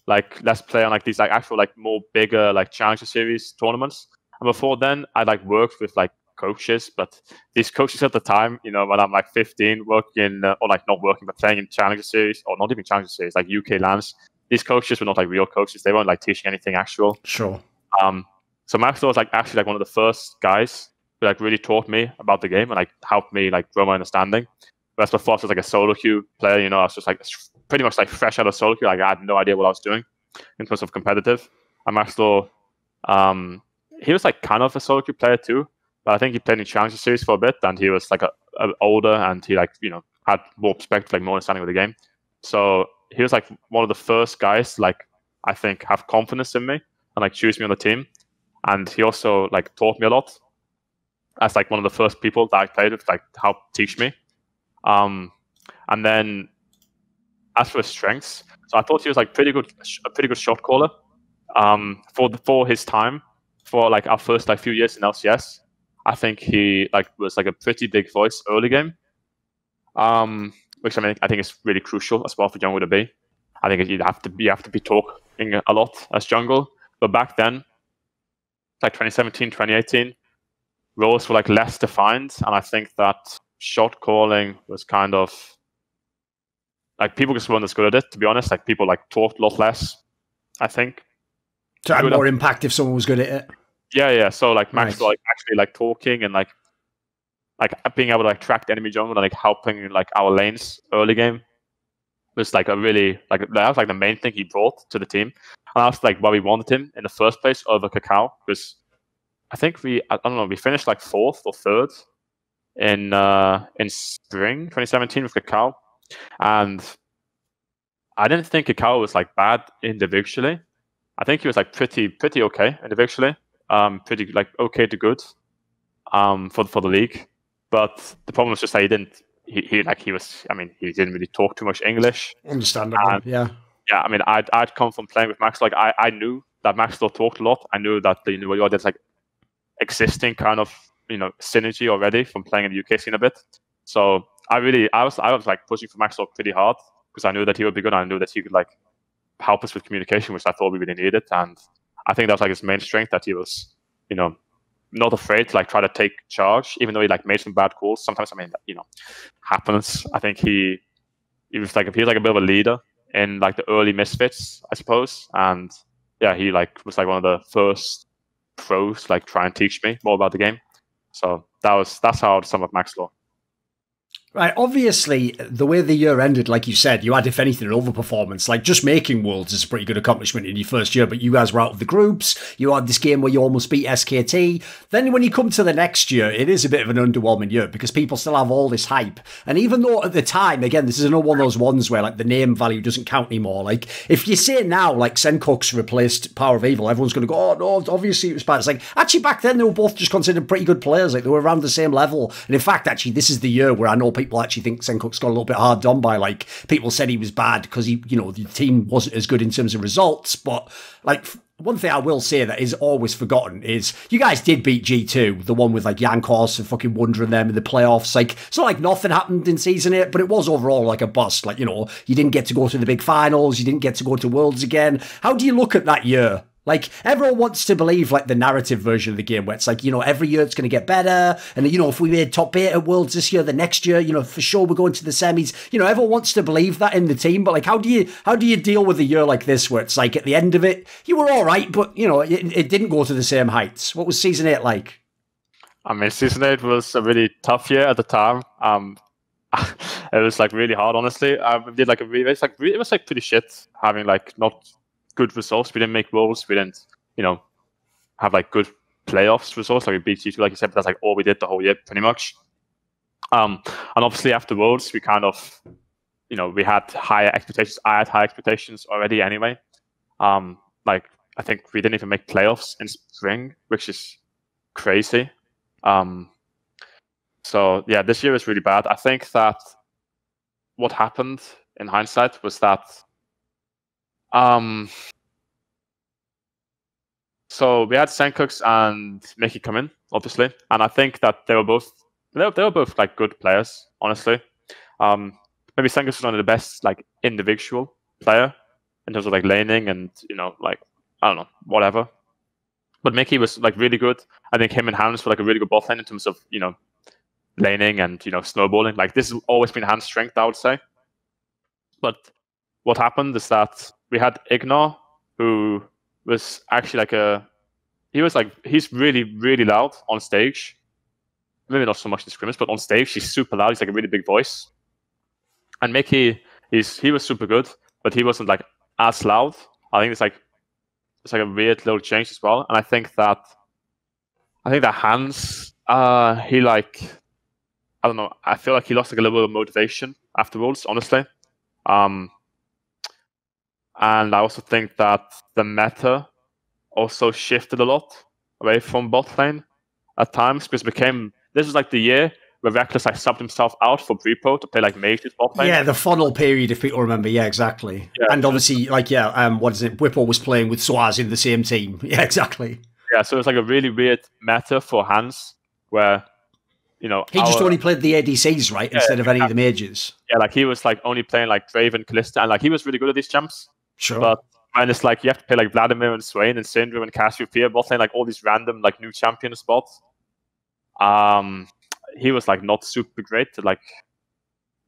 like let's play on like these like actual like more bigger like Challenger Series tournaments. And before then, I like worked with like coaches, but these coaches at the time, when I'm like 15, working or like not working but playing in Challenger Series, or not even Challenger Series, like UK lands, these coaches were not like real coaches. They weren't like teaching anything actual. Sure. So Maxlore was like actually like one of the first guys who like really taught me about the game and like helped me like grow my understanding. Whereas before I was like a solo queue player, I was just like pretty much like fresh out of solo queue. Like I had no idea what I was doing in terms of competitive. And Maxlore, he was like kind of a solo queue player too, but I think he played in Challenger Series for a bit, and he was like a older, and he like had more perspective, like more understanding of the game. So he was like one of the first guys like I think have confidence in me and like choose me on the team. And he also like taught me a lot as like one of the first people that I played with, like helped teach me. And then as for his strengths, so I thought he was like a pretty good shot caller. For his time, for like our first like few years in LCS, I think he like was like a pretty big voice early game. Which I mean I think is really crucial as well for jungle to be. I think you have to be talking a lot as jungle. But back then, like 2017, 2018, roles were like less defined, and I think that shot calling was kind of like people just weren't as good at it. To be honest, like people like talked a lot less. I think to have more impact if someone was good at it. Yeah. So like Max like actually like talking and like like being able to like track the enemy jungle and like helping like our lanes early game was like a really like that was like the main thing he brought to the team. And that's like why we wanted him in the first place over Cacao, because I think I don't know, we finished like 4th or 3rd in spring 2017 with Cacao, and I didn't think Cacao was like bad individually. I think he was like pretty okay individually, pretty like okay to good, for the league. But the problem was just that he didn't really talk too much English. Understandable, yeah. Yeah, I mean, I'd come from playing with Maxlore. Like I knew that Maxlore talked a lot. I knew that there's like existing kind of synergy already from playing in the UK scene a bit. So I was like pushing for Maxlore pretty hard because I knew that he would be good. I knew that he could like help us with communication, which I thought we really needed. And I think that was like his main strength, that he was not afraid to like try to take charge, even though he like made some bad calls. Sometimes, I mean, happens. I think he was like a bit of a leader in like the early Misfits, I suppose. And yeah, he like was like one of the first pros to like try and teach me more about the game. So that's how I'd sum up Maxlore. Right, obviously, the way the year ended, like you said, you had, if anything, an overperformance. Like, just making Worlds is a pretty good accomplishment in your first year, but you guys were out of the groups. You had this game where you almost beat SKT. Then when you come to the next year, it is a bit of an underwhelming year because people still have all this hype. And even though at the time, again, this is another one of those ones where, like, the name value doesn't count anymore. Like, if you say now, like, Senkuk's replaced Power of Evil, everyone's going to go, oh, no, obviously it was bad. It's like, actually, back then, they were both just considered pretty good players. Like, they were around the same level. And in fact, actually, this is the year where I know people actually think Senkuk's got a little bit hard done by. Like, people said he was bad because the team wasn't as good in terms of results. But like, one thing I will say that is always forgotten is you guys did beat G2, the one with like Yankos and fucking Wunder and them in the playoffs. Like, it's not like nothing happened in season 8, but it was overall like a bust. Like, you didn't get to go to the big finals, you didn't get to go to Worlds again. How do you look at that year? Like, everyone wants to believe, like, the narrative version of the game where it's like, every year it's going to get better. And, if we made top 8 at Worlds this year, the next year, for sure we're going to the semis. Everyone wants to believe that in the team. But, like, how do you deal with a year like this where it's like, at the end of it, you were all right, but, it didn't go to the same heights? What was season 8 like? I mean, season 8 was a really tough year at the time. It was, like, really hard, honestly. We did, like, it was pretty shit having, like, not good results. We didn't make Worlds. We didn't, have like good playoffs results. Like we beat G2, like you said, but that's like all we did the whole year, pretty much. And obviously after Worlds, we kind of, we had higher expectations. I had high expectations already anyway. Like I think we didn't even make playoffs in spring, which is crazy. So yeah, this year is really bad. I think that what happened in hindsight was that so we had Senkuk's and Mickey come in, obviously, and I think that they were both like good players, honestly. Maybe Senkuk's was one of the best like individual player in terms of like laning and like I don't know, whatever. But Mickey was like really good. I think him and Hans were like a really good bot lane in terms of laning and snowballing. Like this has always been Hans' strength, I would say. But what happened is that we had Ignor, who was actually he's really, really loud on stage. Maybe not so much in scrimmage, but on stage, he's super loud. He's like a really big voice. And Mickey, he was super good, but he wasn't like as loud. I think it's like a weird little change as well. And I think that Hans, he like, I don't know, I feel like he lost like a little bit of motivation afterwards, honestly. And I also think that the meta also shifted a lot away from bot lane at times, because this was like the year where Reckless like subbed himself out for Brepo to play like mage's bot lane. Yeah, the funnel period, if people remember. Yeah, exactly. Yeah. And obviously, like, what is it? Whipple was playing with Swaz in the same team. Yeah, exactly. Yeah, so it's like a really weird meta for Hans where he just only played the ADCs, right, instead of any of the mages. Yeah, like he was like only playing like Draven, Callista, and like he was really good at these jumps. Sure. But when it's like you have to play like Vladimir and Swain and Syndrome and Cassiopeia bot lane, like all these random like new champion spots, he was like not super great. Like,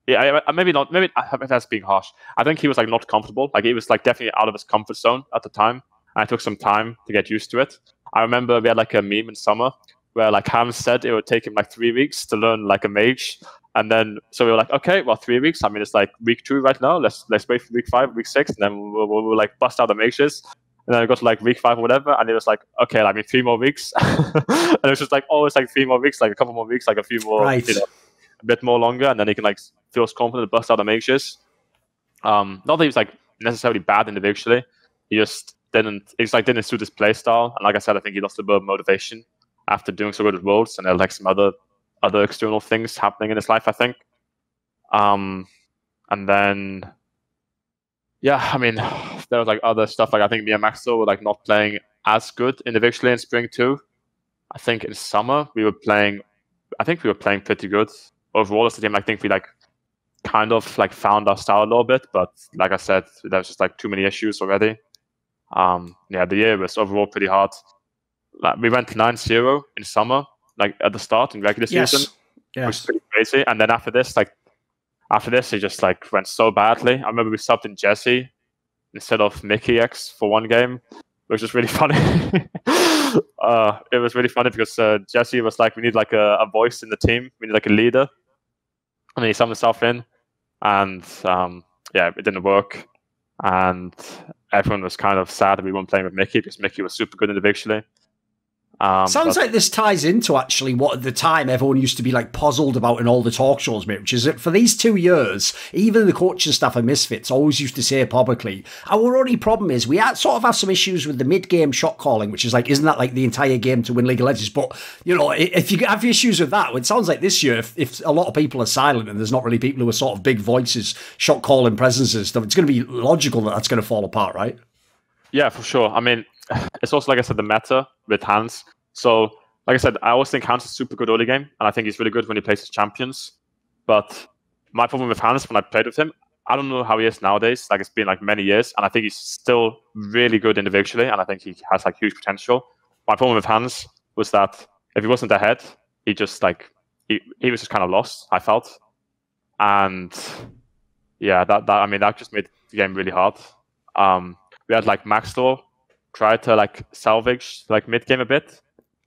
yeah, maybe not. Maybe that's being harsh. I think he was like not comfortable. Like he was like definitely out of his comfort zone at the time, and it took some time to get used to it. I remember we had like a meme in summer where like Hans said it would take him like 3 weeks to learn like a mage. And then, so we were like, okay, well, 3 weeks. I mean, it's like week 2 right now. Let's wait for week 5, week 6, and then we'll like bust out the mages. And then I got to like week 5 or whatever, and it was like, okay, I mean, 3 more weeks. And it was just like, oh, it's like 3 more weeks, like a couple more weeks, like a few more, right. You know, a bit more longer, and then he can like feels confident to bust out the mages. Not that he was like necessarily bad individually. He just didn't suit his play style. And like I said, I think he lost a bit of motivation after doing so good at Worlds, and there were like some other external things happening in his life, I think. And then, yeah, I mean, there was like other stuff. Like I think me and Maxlore were like not playing as good individually in spring too. I think in summer we were playing pretty good overall as a team. I think we like kind of like found our style a little bit, but like I said, there was just like too many issues already. Yeah, the year was overall pretty hard. Like we went 9-0 in summer, like at the start in regular season, which was pretty crazy. And then after this, it just like went so badly. I remember we subbed in Jesse instead of Mickey X for one game, which was really funny. It was really funny because Jesse was like, we need like a voice in the team, we need like a leader, and then he summed himself in, and yeah, it didn't work, and everyone was kind of sad that we weren't playing with Mickey because Mickey was super good individually. Sounds like this ties into actually what at the time everyone used to be like puzzled about in all the talk shows, mate, which is that for these 2 years, even the coaching staff of Misfits always used to say publicly, our only problem is we sort of have some issues with the mid-game shot calling, which is like, isn't that like the entire game to win League of Legends? But, you know, if you have issues with that, it sounds like this year, if a lot of people are silent and there's not really people who are sort of big voices, shot calling presences and stuff, it's going to be logical that that's going to fall apart, right? Yeah, for sure. I mean, it's also, like I said, the meta with Hans. So, like I said, I always think Hans is super good early game, and I think he's really good when he plays his champions. But my problem with Hans, when I played with him, I don't know how he is nowadays. Like, it's been like many years, and I think he's still really good individually, and I think he has like huge potential. My problem with Hans was that if he wasn't ahead, he just like he was just kind of lost, I felt. And yeah, that just made the game really hard. We had like Maxlore try to like salvage like mid game a bit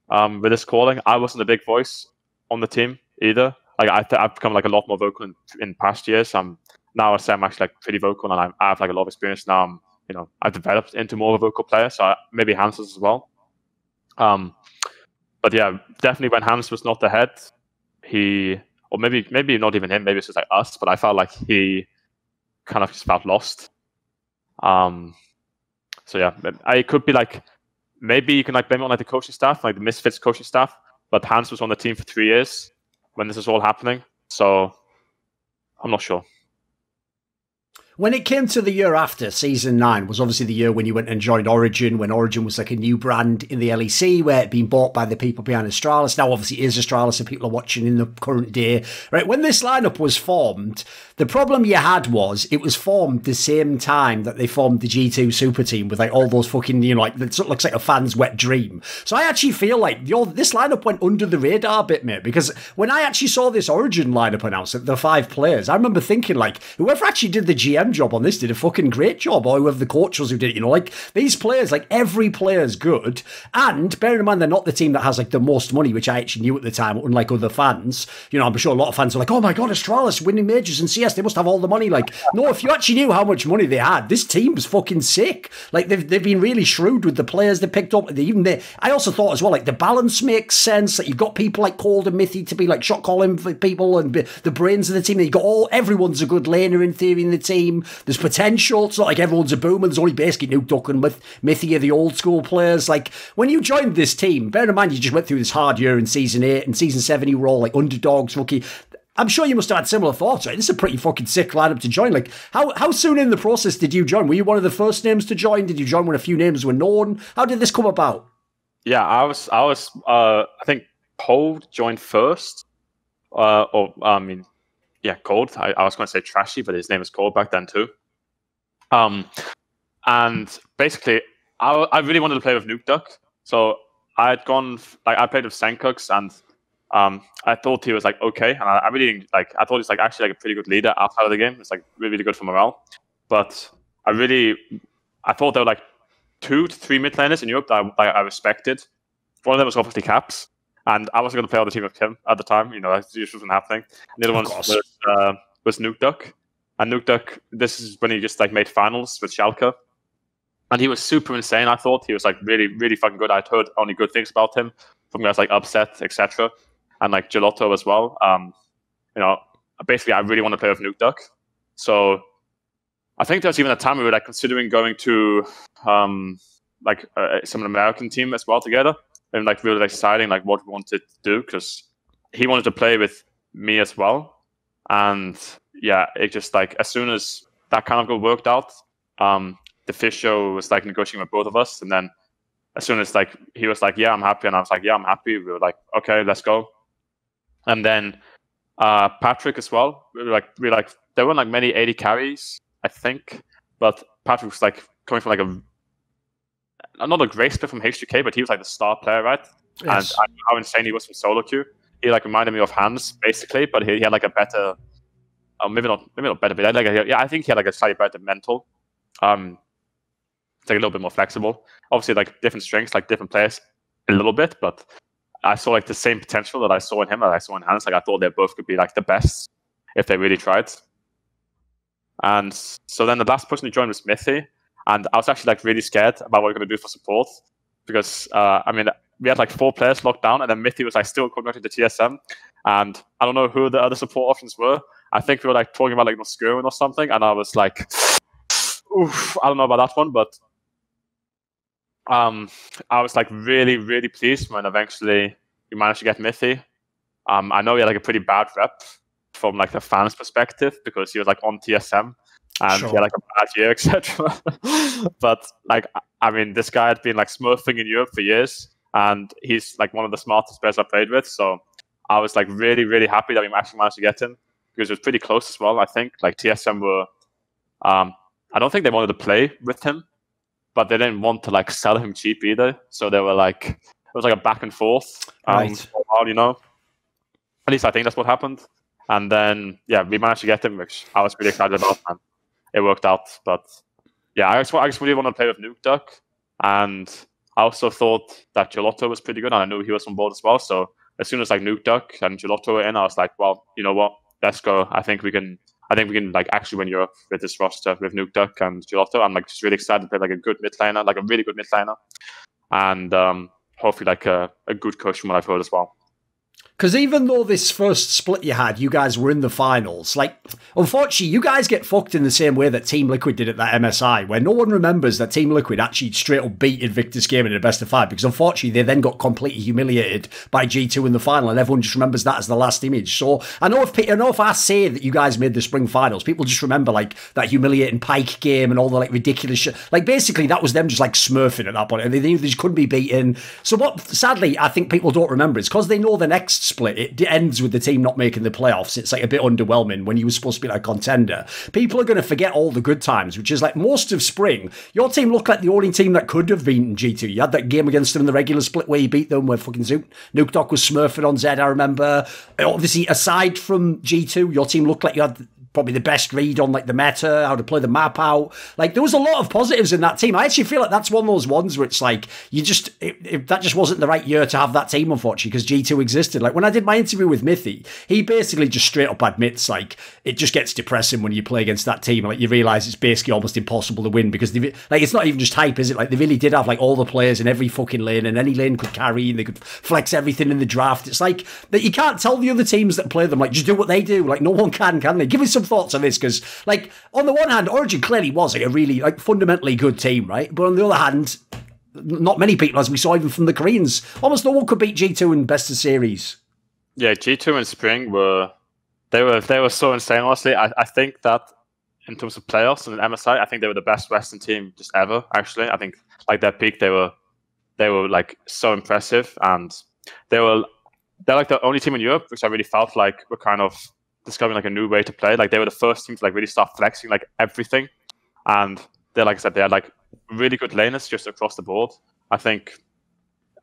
with his calling. I wasn't a big voice on the team either. Like I've become like a lot more vocal in past years. Now I say I'm actually like pretty vocal, and I have like a lot of experience now. I've developed into more of a vocal player, so maybe Hans as well. But yeah, definitely when Hans was not ahead, or maybe not even him, maybe it's just like us, but I felt like he kind of just felt lost. So yeah, I could be like, maybe you can like blame it on like the coaching staff, like the Misfits coaching staff, but Hans was on the team for 3 years when this is all happening, so I'm not sure. When it came to the year after, Season 9 was obviously the year when you went and joined Origen, when Origen was like a new brand in the LEC, where it'd been bought by the people behind Astralis. Now, obviously, it is Astralis, and people are watching in the current day. Right, when this lineup was formed, the problem you had was it was formed the same time that they formed the G2 Super Team with like all those fucking, like, it looks like a fan's wet dream. So I actually feel like this lineup went under the radar a bit, mate, because when I actually saw this Origen lineup announced, the 5 players, I remember thinking, like, whoever actually did the GM job on this did a fucking great job, or whoever the coach was who did it, like, these players, like, every player's good, and bearing in mind they're not the team that has like the most money, which I actually knew at the time, unlike other fans. I'm sure a lot of fans were like, oh my god, Astralis winning majors in CS, they must have all the money. Like, no, if you actually knew how much money they had, this team was fucking sick. Like, they've been really shrewd with the players they picked up. I also thought as well, like, the balance makes sense, that you've got people like Cold and Mithy to be like shot calling for people and the brains of the team. You've got everyone's a good laner in theory in the team. There's potential. It's not like everyone's a boomer. There's only basically Nuke Duck and Mithy are the old school players. Like, when you joined this team, bear in mind you just went through this hard year in Season 8 and Season 7 you were all like underdogs, rookie. I'm sure you must have had similar thoughts, right? This is a pretty fucking sick lineup to join. Like, how soon in the process did you join? Were you one of the first names to join? Did you join when a few names were known? How did this come about? Yeah, I think Cold joined first. Cold. I was going to say Trashy, but his name was Cold back then too. And basically, I really wanted to play with Nuke Duck, so I had gone. Like, I played with Senkux, and I thought he was like okay, and I really like. I thought he's like actually like a pretty good leader outside of the game. It's like really, really good for morale. But I thought there were like 2 to 3 mid laners in Europe that I respected. One of them was obviously Caps, And I wasn't going to play on the team with him at the time. You know, that usually wasn't happening. And the other one was Nuke Duck. And Nuke Duck, this is when he just like made finals with Schalke. And he was super insane, I thought. He was like really, really fucking good. I'd heard only good things about him from guys like Upset, etc. And like Gelato as well. You know, basically I really want to play with Nuke Duck. So I think there was even a time we were like considering going to some American team as well together. And like really deciding like what we wanted to do, because he wanted to play with me as well. And yeah, it just like as soon as that kind of got worked out, the fish show was like negotiating with both of us. And then as soon as like he was like, yeah, I'm happy, and I was like, yeah, I'm happy, we were like, okay, let's go. And then Patrick as well, we like there weren't like many 80 carries, I think, but Patrick was like coming from like not a great split from H2K, but he was like the star player, right? Yes. And I knew how insane he was from solo queue. He like reminded me of Hans basically, but he had like a better, maybe not better, but I think he had like a slightly better mental. It's like a little bit more flexible. Obviously, like different strengths, like different players, a little bit, but I saw like the same potential that I saw in him that I saw in Hans. Like I thought they both could be like the best if they really tried. And so then the last person who joined was Mithy. And I was actually like really scared about what we were going to do for support, because I mean, we had like 4 players locked down, and then Mithy was like still conducting the TSM, and I don't know who the other support options were. I think we were like talking about like Moscow or something, and I was like, oof, I don't know about that one, but I was like really, really pleased when eventually we managed to get Mithy. I know he had like a pretty bad rep from like the fans' perspective, because he was like on TSM. And he had like a bad year, etc. But like, I mean, this guy had been like smurfing in Europe for years, and he's like one of the smartest players I played with. So I was like really, really happy that we actually managed to get him, because it was pretty close as well. I think like TSM were, I don't think they wanted to play with him, but they didn't want to like sell him cheap either. So they were like, it was like a back and forth right. for a while, you know. At least I think that's what happened. And then yeah, we managed to get him, which I was really excited about, man. It worked out, but yeah, I just really want to play with Nuke Duck, and I also thought that Gelato was pretty good, and I knew he was on board as well. So as soon as like Nuke Duck and Gelato were in, I was like, well, you know what, let's go. I think we can like actually win Europe with this roster with Nuke Duck and Gelato. I'm like just really excited to play like a good mid laner, like a really good mid laner, and hopefully like a good coach from what I've heard as well. Because even though this first split you had, you guys were in the finals. Like, unfortunately, you guys get fucked in the same way that Team Liquid did at that MSI, where no one remembers that Team Liquid actually straight up beat Invictus Gaming in a best of 5, because unfortunately they then got completely humiliated by G2 in the final, and everyone just remembers that as the last image. So I know if I say that you guys made the spring finals, people just remember like that humiliating Pike game and all the like ridiculous shit. Like basically that was them just like smurfing at that point, and they knew they just couldn't be beaten. So what sadly I think people don't remember is because they know the next split, it ends with the team not making the playoffs. It's like a bit underwhelming when you were supposed to be like a contender. People are going to forget all the good times, which is like most of spring, your team looked like the only team that could have beaten G2. You had that game against them in the regular split where you beat them, where fucking Nuke Duck was smurfing on Zed, I remember. Obviously, aside from G2, your team looked like you had probably the best read on like the meta, how to play the map out. Like there was a lot of positives in that team. I actually feel like that's one of those ones where it's like that just wasn't the right year to have that team, unfortunately, because G2 existed. Like when I did my interview with Mithy, he basically just straight up admits like it just gets depressing when you play against that team. Like you realise it's basically almost impossible to win, because like it's not even just hype, is it? Like they really did have like all the players in every fucking lane, and any lane could carry, and they could flex everything in the draft. It's like that you can't tell the other teams that play them like just do what they do. Like no one can they? Give me some thoughts on this, because like on the one hand, Origen clearly was like a really like fundamentally good team, right? But on the other hand, not many people, as we saw even from the Koreans, almost no one could beat G2 in best of series. Yeah, G2 and Spring were so insane. Honestly, I think that in terms of playoffs and MSI, I think they were the best Western team just ever. Actually, I think like their peak, they were like so impressive, and they're like the only team in Europe which I really felt like were kind of discovering like a new way to play. Like they were the first team to like really start flexing like everything, and they're like I said, they had like really good laners just across the board. I think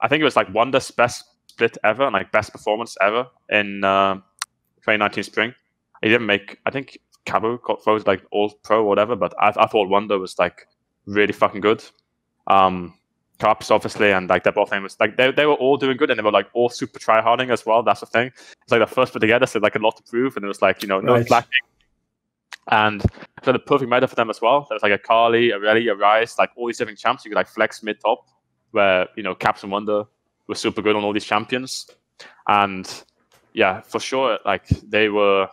it was like Wunder's best split ever and like best performance ever in 2019 spring. He didn't make, I think Cabo got voted like all pro or whatever, but I thought Wunder was like really fucking good. Cups, obviously, and like their bot lane was like they were all doing good, and they were like all super try-harding as well. That's the thing. It's like the first bit together, so like a lot to prove, and it was like, you know, no slacking. And so the perfect meta for them as well. There was like a Carly, a Rally, a Ryze, like all these different champs. You could like flex mid top, where, you know, Caps and Wunder were super good on all these champions. And yeah, for sure, like they were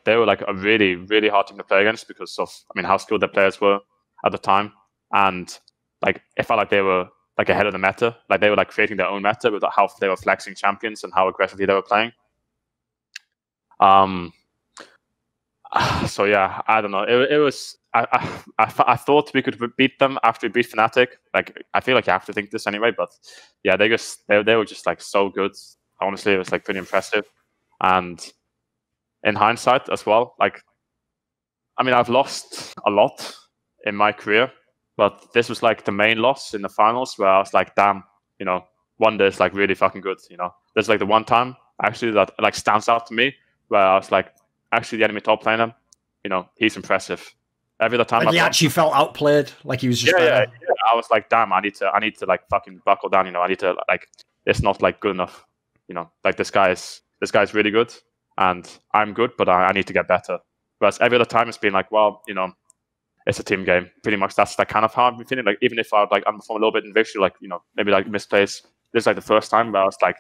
like a really, really hard team to play against because of, I mean, how skilled their players were at the time. And like it felt like they were like ahead of the meta. Like they were like creating their own meta with how they were flexing champions and how aggressively they were playing. So yeah, I don't know. It was I thought we could beat them after we beat Fnatic. Like I feel like you have to think this anyway, but yeah, they were just like so good. Honestly, it was like pretty impressive. And in hindsight as well, like I mean, I've lost a lot in my career, but this was like the main loss in the finals where I was like, damn, you know, Wunder is like really fucking good. You know, there's like the one time actually that like stands out to me where I was like, actually the enemy top laner, you know, he's impressive. Every other time like he actually felt outplayed, like he was just yeah. I was like, damn, I need to like fucking buckle down. You know, I need to like, it's not like good enough. You know, like this guy's really good, and I'm good, but I need to get better. Whereas every other time it's been like, well, you know, it's a team game. Pretty much that's like kind of how I've been feeling. Like even if I would like underperform a little bit in victory, like, you know, maybe like misplays. This is like the first time where I was like,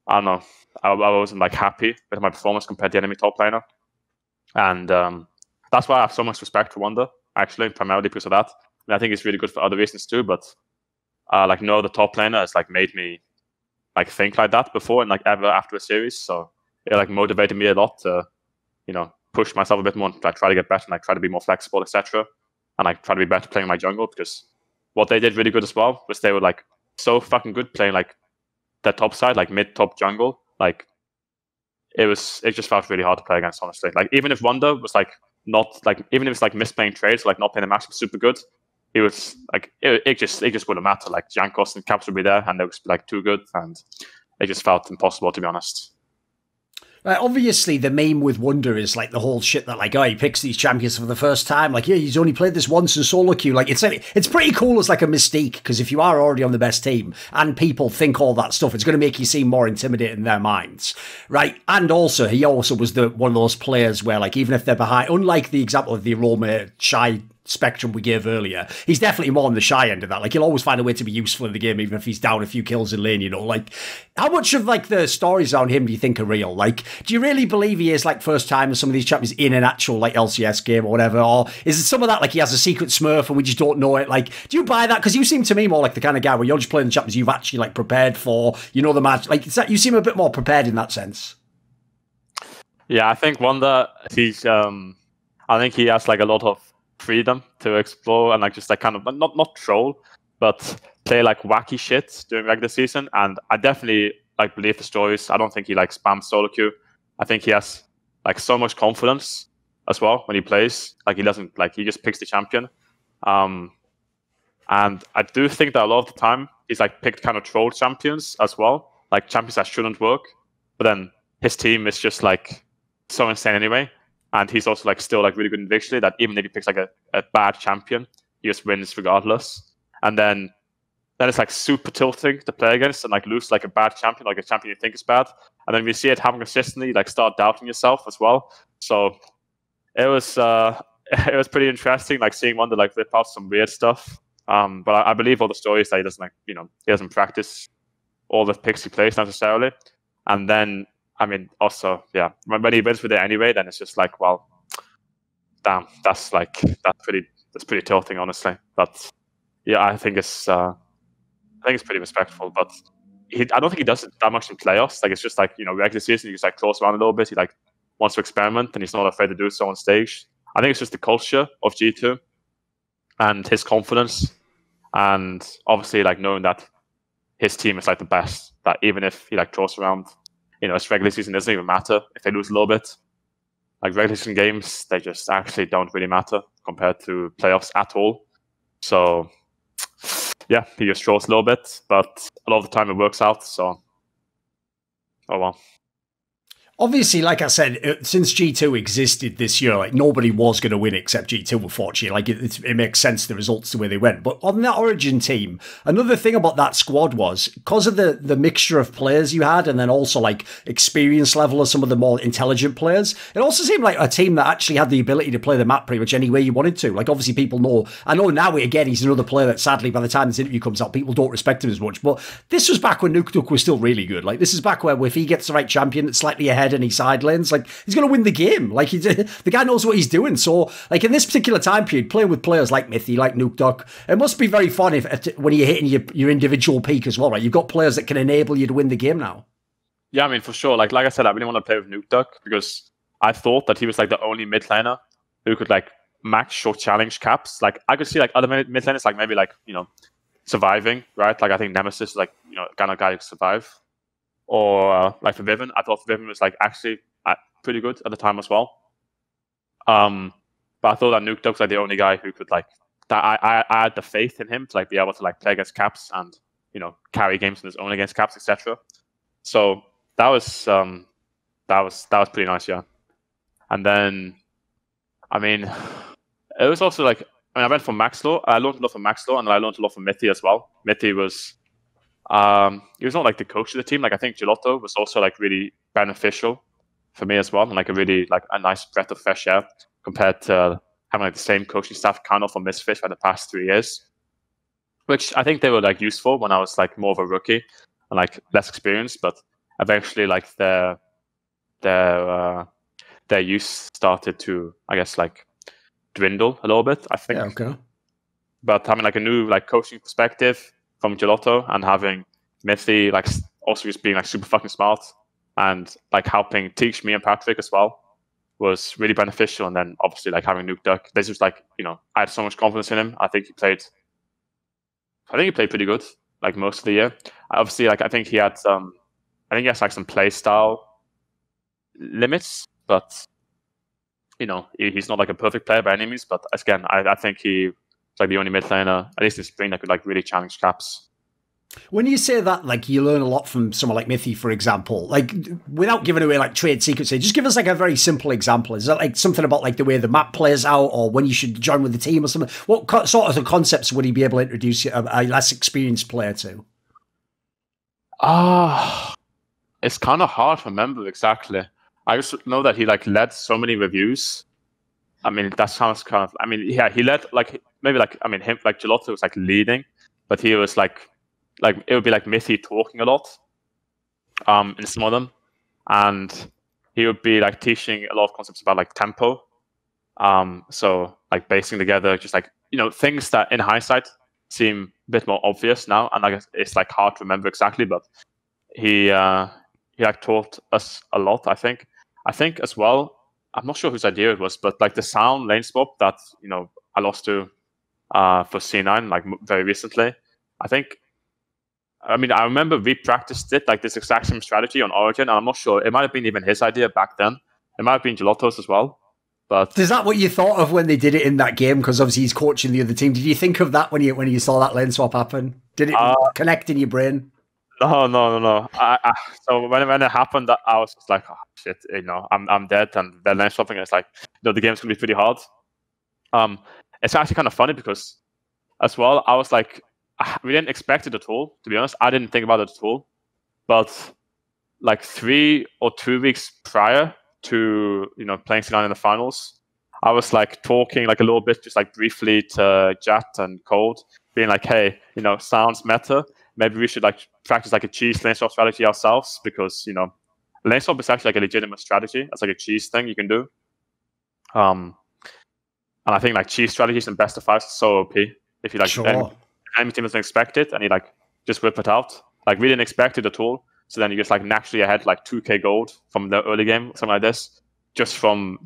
I don't know, I wasn't like happy with my performance compared to the enemy top laner. And that's why I have so much respect for Wunder, actually, primarily because of that. And I think it's really good for other reasons too, but like no other top laner has like made me like think like that before and like ever after a series. So it like motivated me a lot to, you know, push myself a bit more and like try to get better and like try to be more flexible, etc. And like try to be better playing my jungle, because what they did really good as well was they were like so fucking good playing like their top side, like mid top jungle. Like it just felt really hard to play against, honestly. Like even if Wunder was like not like, even if it's like misplaying trades, like not playing the match super good, it was like it just wouldn't matter. Like Jankos and Caps would be there and they was like too good, and it just felt impossible, to be honest. Obviously, the meme with Wunder is like the whole shit that like, oh, he picks these champions for the first time. Like, yeah, he's only played this once in solo queue. Like, it's pretty cool as like a mystique, because if you are already on the best team and people think all that stuff, it's going to make you seem more intimidating in their minds, right? And also, he also was one of those players where, like, even if they're behind, unlike the example of the Aroma Shy spectrum we gave earlier, he's definitely more on the shy end of that. Like, he'll always find a way to be useful in the game, even if he's down a few kills in lane, you know. Like, how much of like the stories around him do you think are real? Like, do you really believe he is like first time as some of these champions in an actual like LCS game or whatever? Or is it some of that like he has a secret smurf and we just don't know it? Like, do you buy that? Because you seem to me more like the kind of guy where you're just playing the champions you've actually like prepared for, you know, the match. Like, you seem a bit more prepared in that sense. Yeah, I think Wunder, I think he has like a lot of freedom to explore and like just like kind of not troll, but play like wacky shit during regular season. And I definitely like believe the stories. I don't think he like spams solo queue. I think he has like so much confidence as well when he plays. Like he doesn't like, he just picks the champion. And I do think that a lot of the time he's like picked kind of troll champions as well, like champions that shouldn't work, but then his team is just like so insane anyway. And he's also like still like really good in victory, that even if he picks like a bad champion, he just wins regardless. And then it's like super tilting to play against and like lose like a bad champion, like a champion you think is bad. And then we see it happen consistently, like start doubting yourself as well. So it was pretty interesting, like seeing Wunder like rip out some weird stuff. But I believe all the stories that he doesn't like, you know, he doesn't practice all the picks he plays necessarily. And then, I mean, also, yeah, when he wins with it anyway, then it's just like, well, damn, that's pretty tilting, honestly. But yeah, I think it's pretty respectful. But I don't think he does it that much in playoffs. Like, it's just like, you know, regular season, he just like close around a little bit. He like wants to experiment, and he's not afraid to do so on stage. I think it's just the culture of G2 and his confidence, and obviously like knowing that his team is like the best. That even if he like throws around, you know, it's regular season, doesn't even matter if they lose a little bit. Like regular season games, they just actually don't really matter compared to playoffs at all. So yeah, he just throws a little bit, but a lot of the time it works out. So, oh well. Obviously, like I said, since G2 existed this year, like nobody was going to win except G2, unfortunately. Like it makes sense, the results the way they went. But on that Origin team, another thing about that squad was because of the mixture of players you had, and then also like experience level of some of the more intelligent players, it also seemed like a team that actually had the ability to play the map pretty much any way you wanted to. Like obviously people know, I know now again he's another player that sadly by the time this interview comes out, people don't respect him as much. But this was back when Nuke was still really good. Like this is back where if he gets the right champion that's slightly ahead and he side lanes, like he's going to win the game. Like the guy knows what he's doing. So like in this particular time period, playing with players like Mithy, like Nuke, it must be very fun when you're hitting your individual peak as well, right? You've got players that can enable you to win the game now. Yeah, I mean for sure. Like I said, I really want to play with Nuke because I thought that he was like the only mid laner who could like max short challenge caps. Like I could see like other mid laners like maybe like surviving, right? Like I think Nemesis is like kind of guy who could survive. Or like for Vivian, I thought Vivian was like actually pretty good at the time as well. But I thought that Nuke was like the only guy who could like that. I had the faith in him to like be able to like play against caps and carry games on his own against caps, etc. So that was pretty nice, yeah. And then, I mean, it was also like I went from Maxlore. I learned a lot from Maxlore, and I learned a lot from Mithy as well. Mithy was. He was not like the coach of the team. Like I think Gelotto was also like really beneficial for me as well, and like a really like a nice breath of fresh air compared to having like the same coaching staff kind of for Misfits for the past 3 years, which I think they were like useful when I was like more of a rookie and like less experienced. But eventually, like their use started to, I guess, like dwindle a little bit. I think. Yeah, okay. But having like a new like coaching perspective from Gelotto and having Mithy like also just being like super fucking smart and like helping teach me and Patrick as well was really beneficial. And then obviously like having Nuke, this was like I had so much confidence in him. I think he played pretty good like most of the year. Obviously like I think he has like some play style limits, but he's not like a perfect player by any means. But again, I think he. Like the only mid laner, at least in spring, that could like really challenge caps. When you say that, like you learn a lot from someone like Mithy, for example, like without giving away like trade secrets, just give us like a very simple example. Is that like something about like the way the map plays out, or when you should join with the team, or something? What sort of the concepts would he be able to introduce a less experienced player to? It's kind of hard to remember exactly. I just know that he like led so many reviews. I mean, that sounds kind of. I mean, yeah, he led like maybe like I mean him like Gelotto was like leading, but he was like it would be like Mithy talking a lot, in some of them, and he would be like teaching a lot of concepts about like tempo, so like basing together just like things that in hindsight seem a bit more obvious now, and like it's like hard to remember exactly, but he like taught us a lot. I think as well. I'm not sure whose idea it was, but like the sound lane swap that I lost to for C9 like very recently. I mean, I remember we practiced it like this exact same strategy on Origen, and I'm not sure it might have been even his idea back then. It might have been Gelotto's as well. But is that what you thought of when they did it in that game? Because obviously he's coaching the other team. Did you think of that when you saw that lane swap happen? Did it connect in your brain? No. So when it happened, I was just like, oh shit, I'm dead, and then lane swapping. It's like, the game's gonna be pretty hard. It's actually kind of funny because, as well, I was like, we didn't expect it at all. To be honest, I didn't think about it at all. But like 3 or 2 weeks prior to playing C9 in the finals, I was like talking like a little bit, just like briefly to Jat and Cold, being like, hey, sounds meta. Maybe we should like practice like a cheese lane swap strategy ourselves because lane swap is actually like a legitimate strategy. That's like a cheese thing you can do. And I think like cheese strategies and best of fives is so OP. If you like, sure. Any team doesn't expect it, and you like just whip it out. Like we didn't expect it at all. So then you just like naturally ahead like 2k gold from the early game, something like this, just from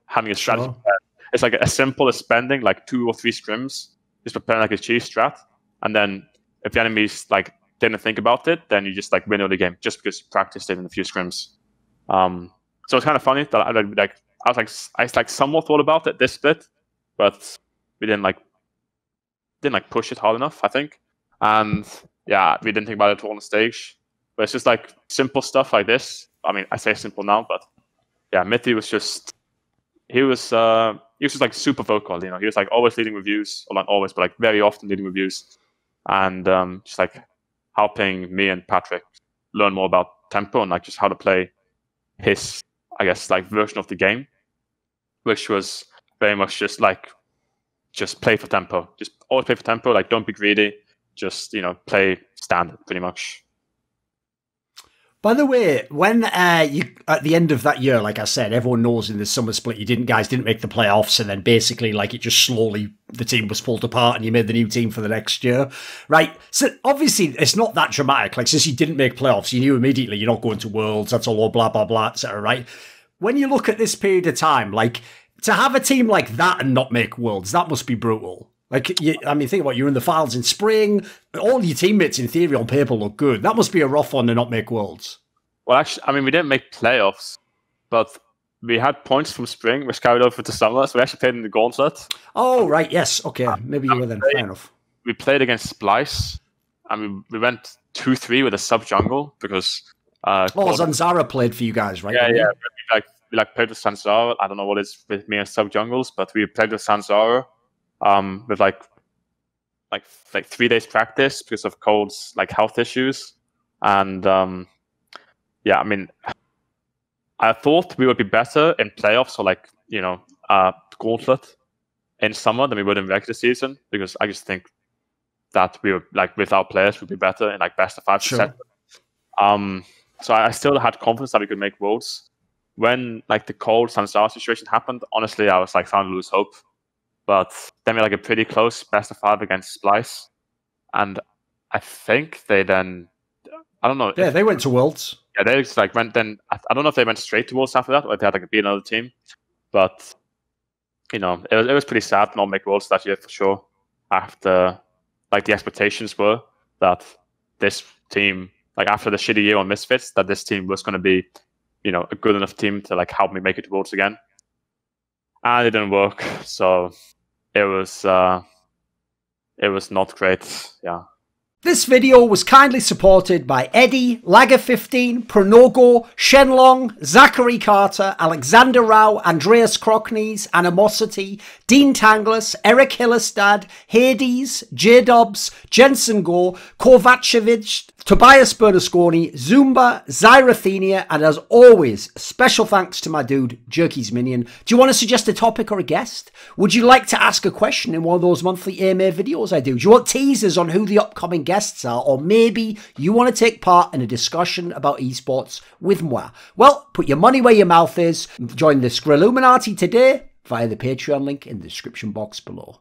having a strategy. Sure. It's like as simple as spending like 2 or 3 scrims, just preparing like a cheese strat, and then if the enemies like didn't think about it, then you just like win early game just because you practiced it in a few scrims. So it's kind of funny that I somewhat thought about it this bit, but we didn't push it hard enough, I think. And yeah, we didn't think about it at all on the stage. But it's just like simple stuff like this I mean, I say simple now, but yeah, Mithy was just he was just like super vocal. You know, he was like always leading reviews, or not always, but like very often leading reviews, and just like helping me and Patrick learn more about tempo and like just how to play his, I guess, like version of the game, which was very much just play for tempo, just always play for tempo. Like, don't be greedy. Just, you know, play standard pretty much. By the way, when you at the end of that year, like I said, everyone knows in the summer split you guys didn't make the playoffs, and then basically like it just slowly the team was pulled apart, and you made the new team for the next year, right? So obviously it's not that dramatic. Like since you didn't make playoffs, you knew immediately you're not going to Worlds. That's all blah blah blah, etc. Right? When you look at this period of time, like to have a team like that and not make Worlds, that must be brutal. Like, I mean, think about it, you're in the finals in spring. All your teammates, in theory, on paper, look good. That must be a rough one to not make Worlds. Well, actually, I mean, we didn't make playoffs, but we had points from spring, which carried over to summer. So we actually played in the gauntlet. Oh, right, yes. Okay, maybe you were then. Fair enough. We played against Splice. I mean, we went 2-3 with a sub-jungle because... Zanzara played for you guys, right? Yeah. We played with Zanzara. I don't know what it is with me and sub-jungles, but we played with Zanzara. With like 3 days practice because of Cold's like health issues, and I mean, I thought we would be better in playoffs or like gauntlet in summer than we would in regular season, because I just think that we were like with our players would be better in like best of 5 sure. set. So I still had confidence that we could make Worlds. When like the Cold Sansar situation happened, honestly, I was like starting to lose hope. But then we had like a pretty close best of 5 against Splice, and I think they then, I don't know. Yeah, they went to Worlds. Yeah, they just like went then. I don't know if they went straight to Worlds after that, or if they had like beat another team. But you know, it was pretty sad to not make Worlds that year for sure. After like the expectations were that this team, like after the shitty year on Misfits, that this team was going to be, you know, a good enough team to like help me make it to Worlds again. And it didn't work, so it was not great. Yeah. This video was kindly supported by Eddie, Lager15, Pronogo, Shenlong, Zachary Carter, Alexander Rao, Andreas Crockneys, Animosity, Dean Tanglis, Eric Hillestad, Hades, J-Dubs, Jensen Gore, Kovacevic, Tobias Bernasconi, Zumba, Zyrathenia, and as always, special thanks to my dude, Jerky's Minion. Do you want to suggest a topic or a guest? Would you like to ask a question in one of those monthly AMA videos I do? Do you want teasers on who the upcoming guests are? Or maybe you want to take part in a discussion about esports with moi? Well, put your money where your mouth is. Join the Skrilluminati today via the Patreon link in the description box below.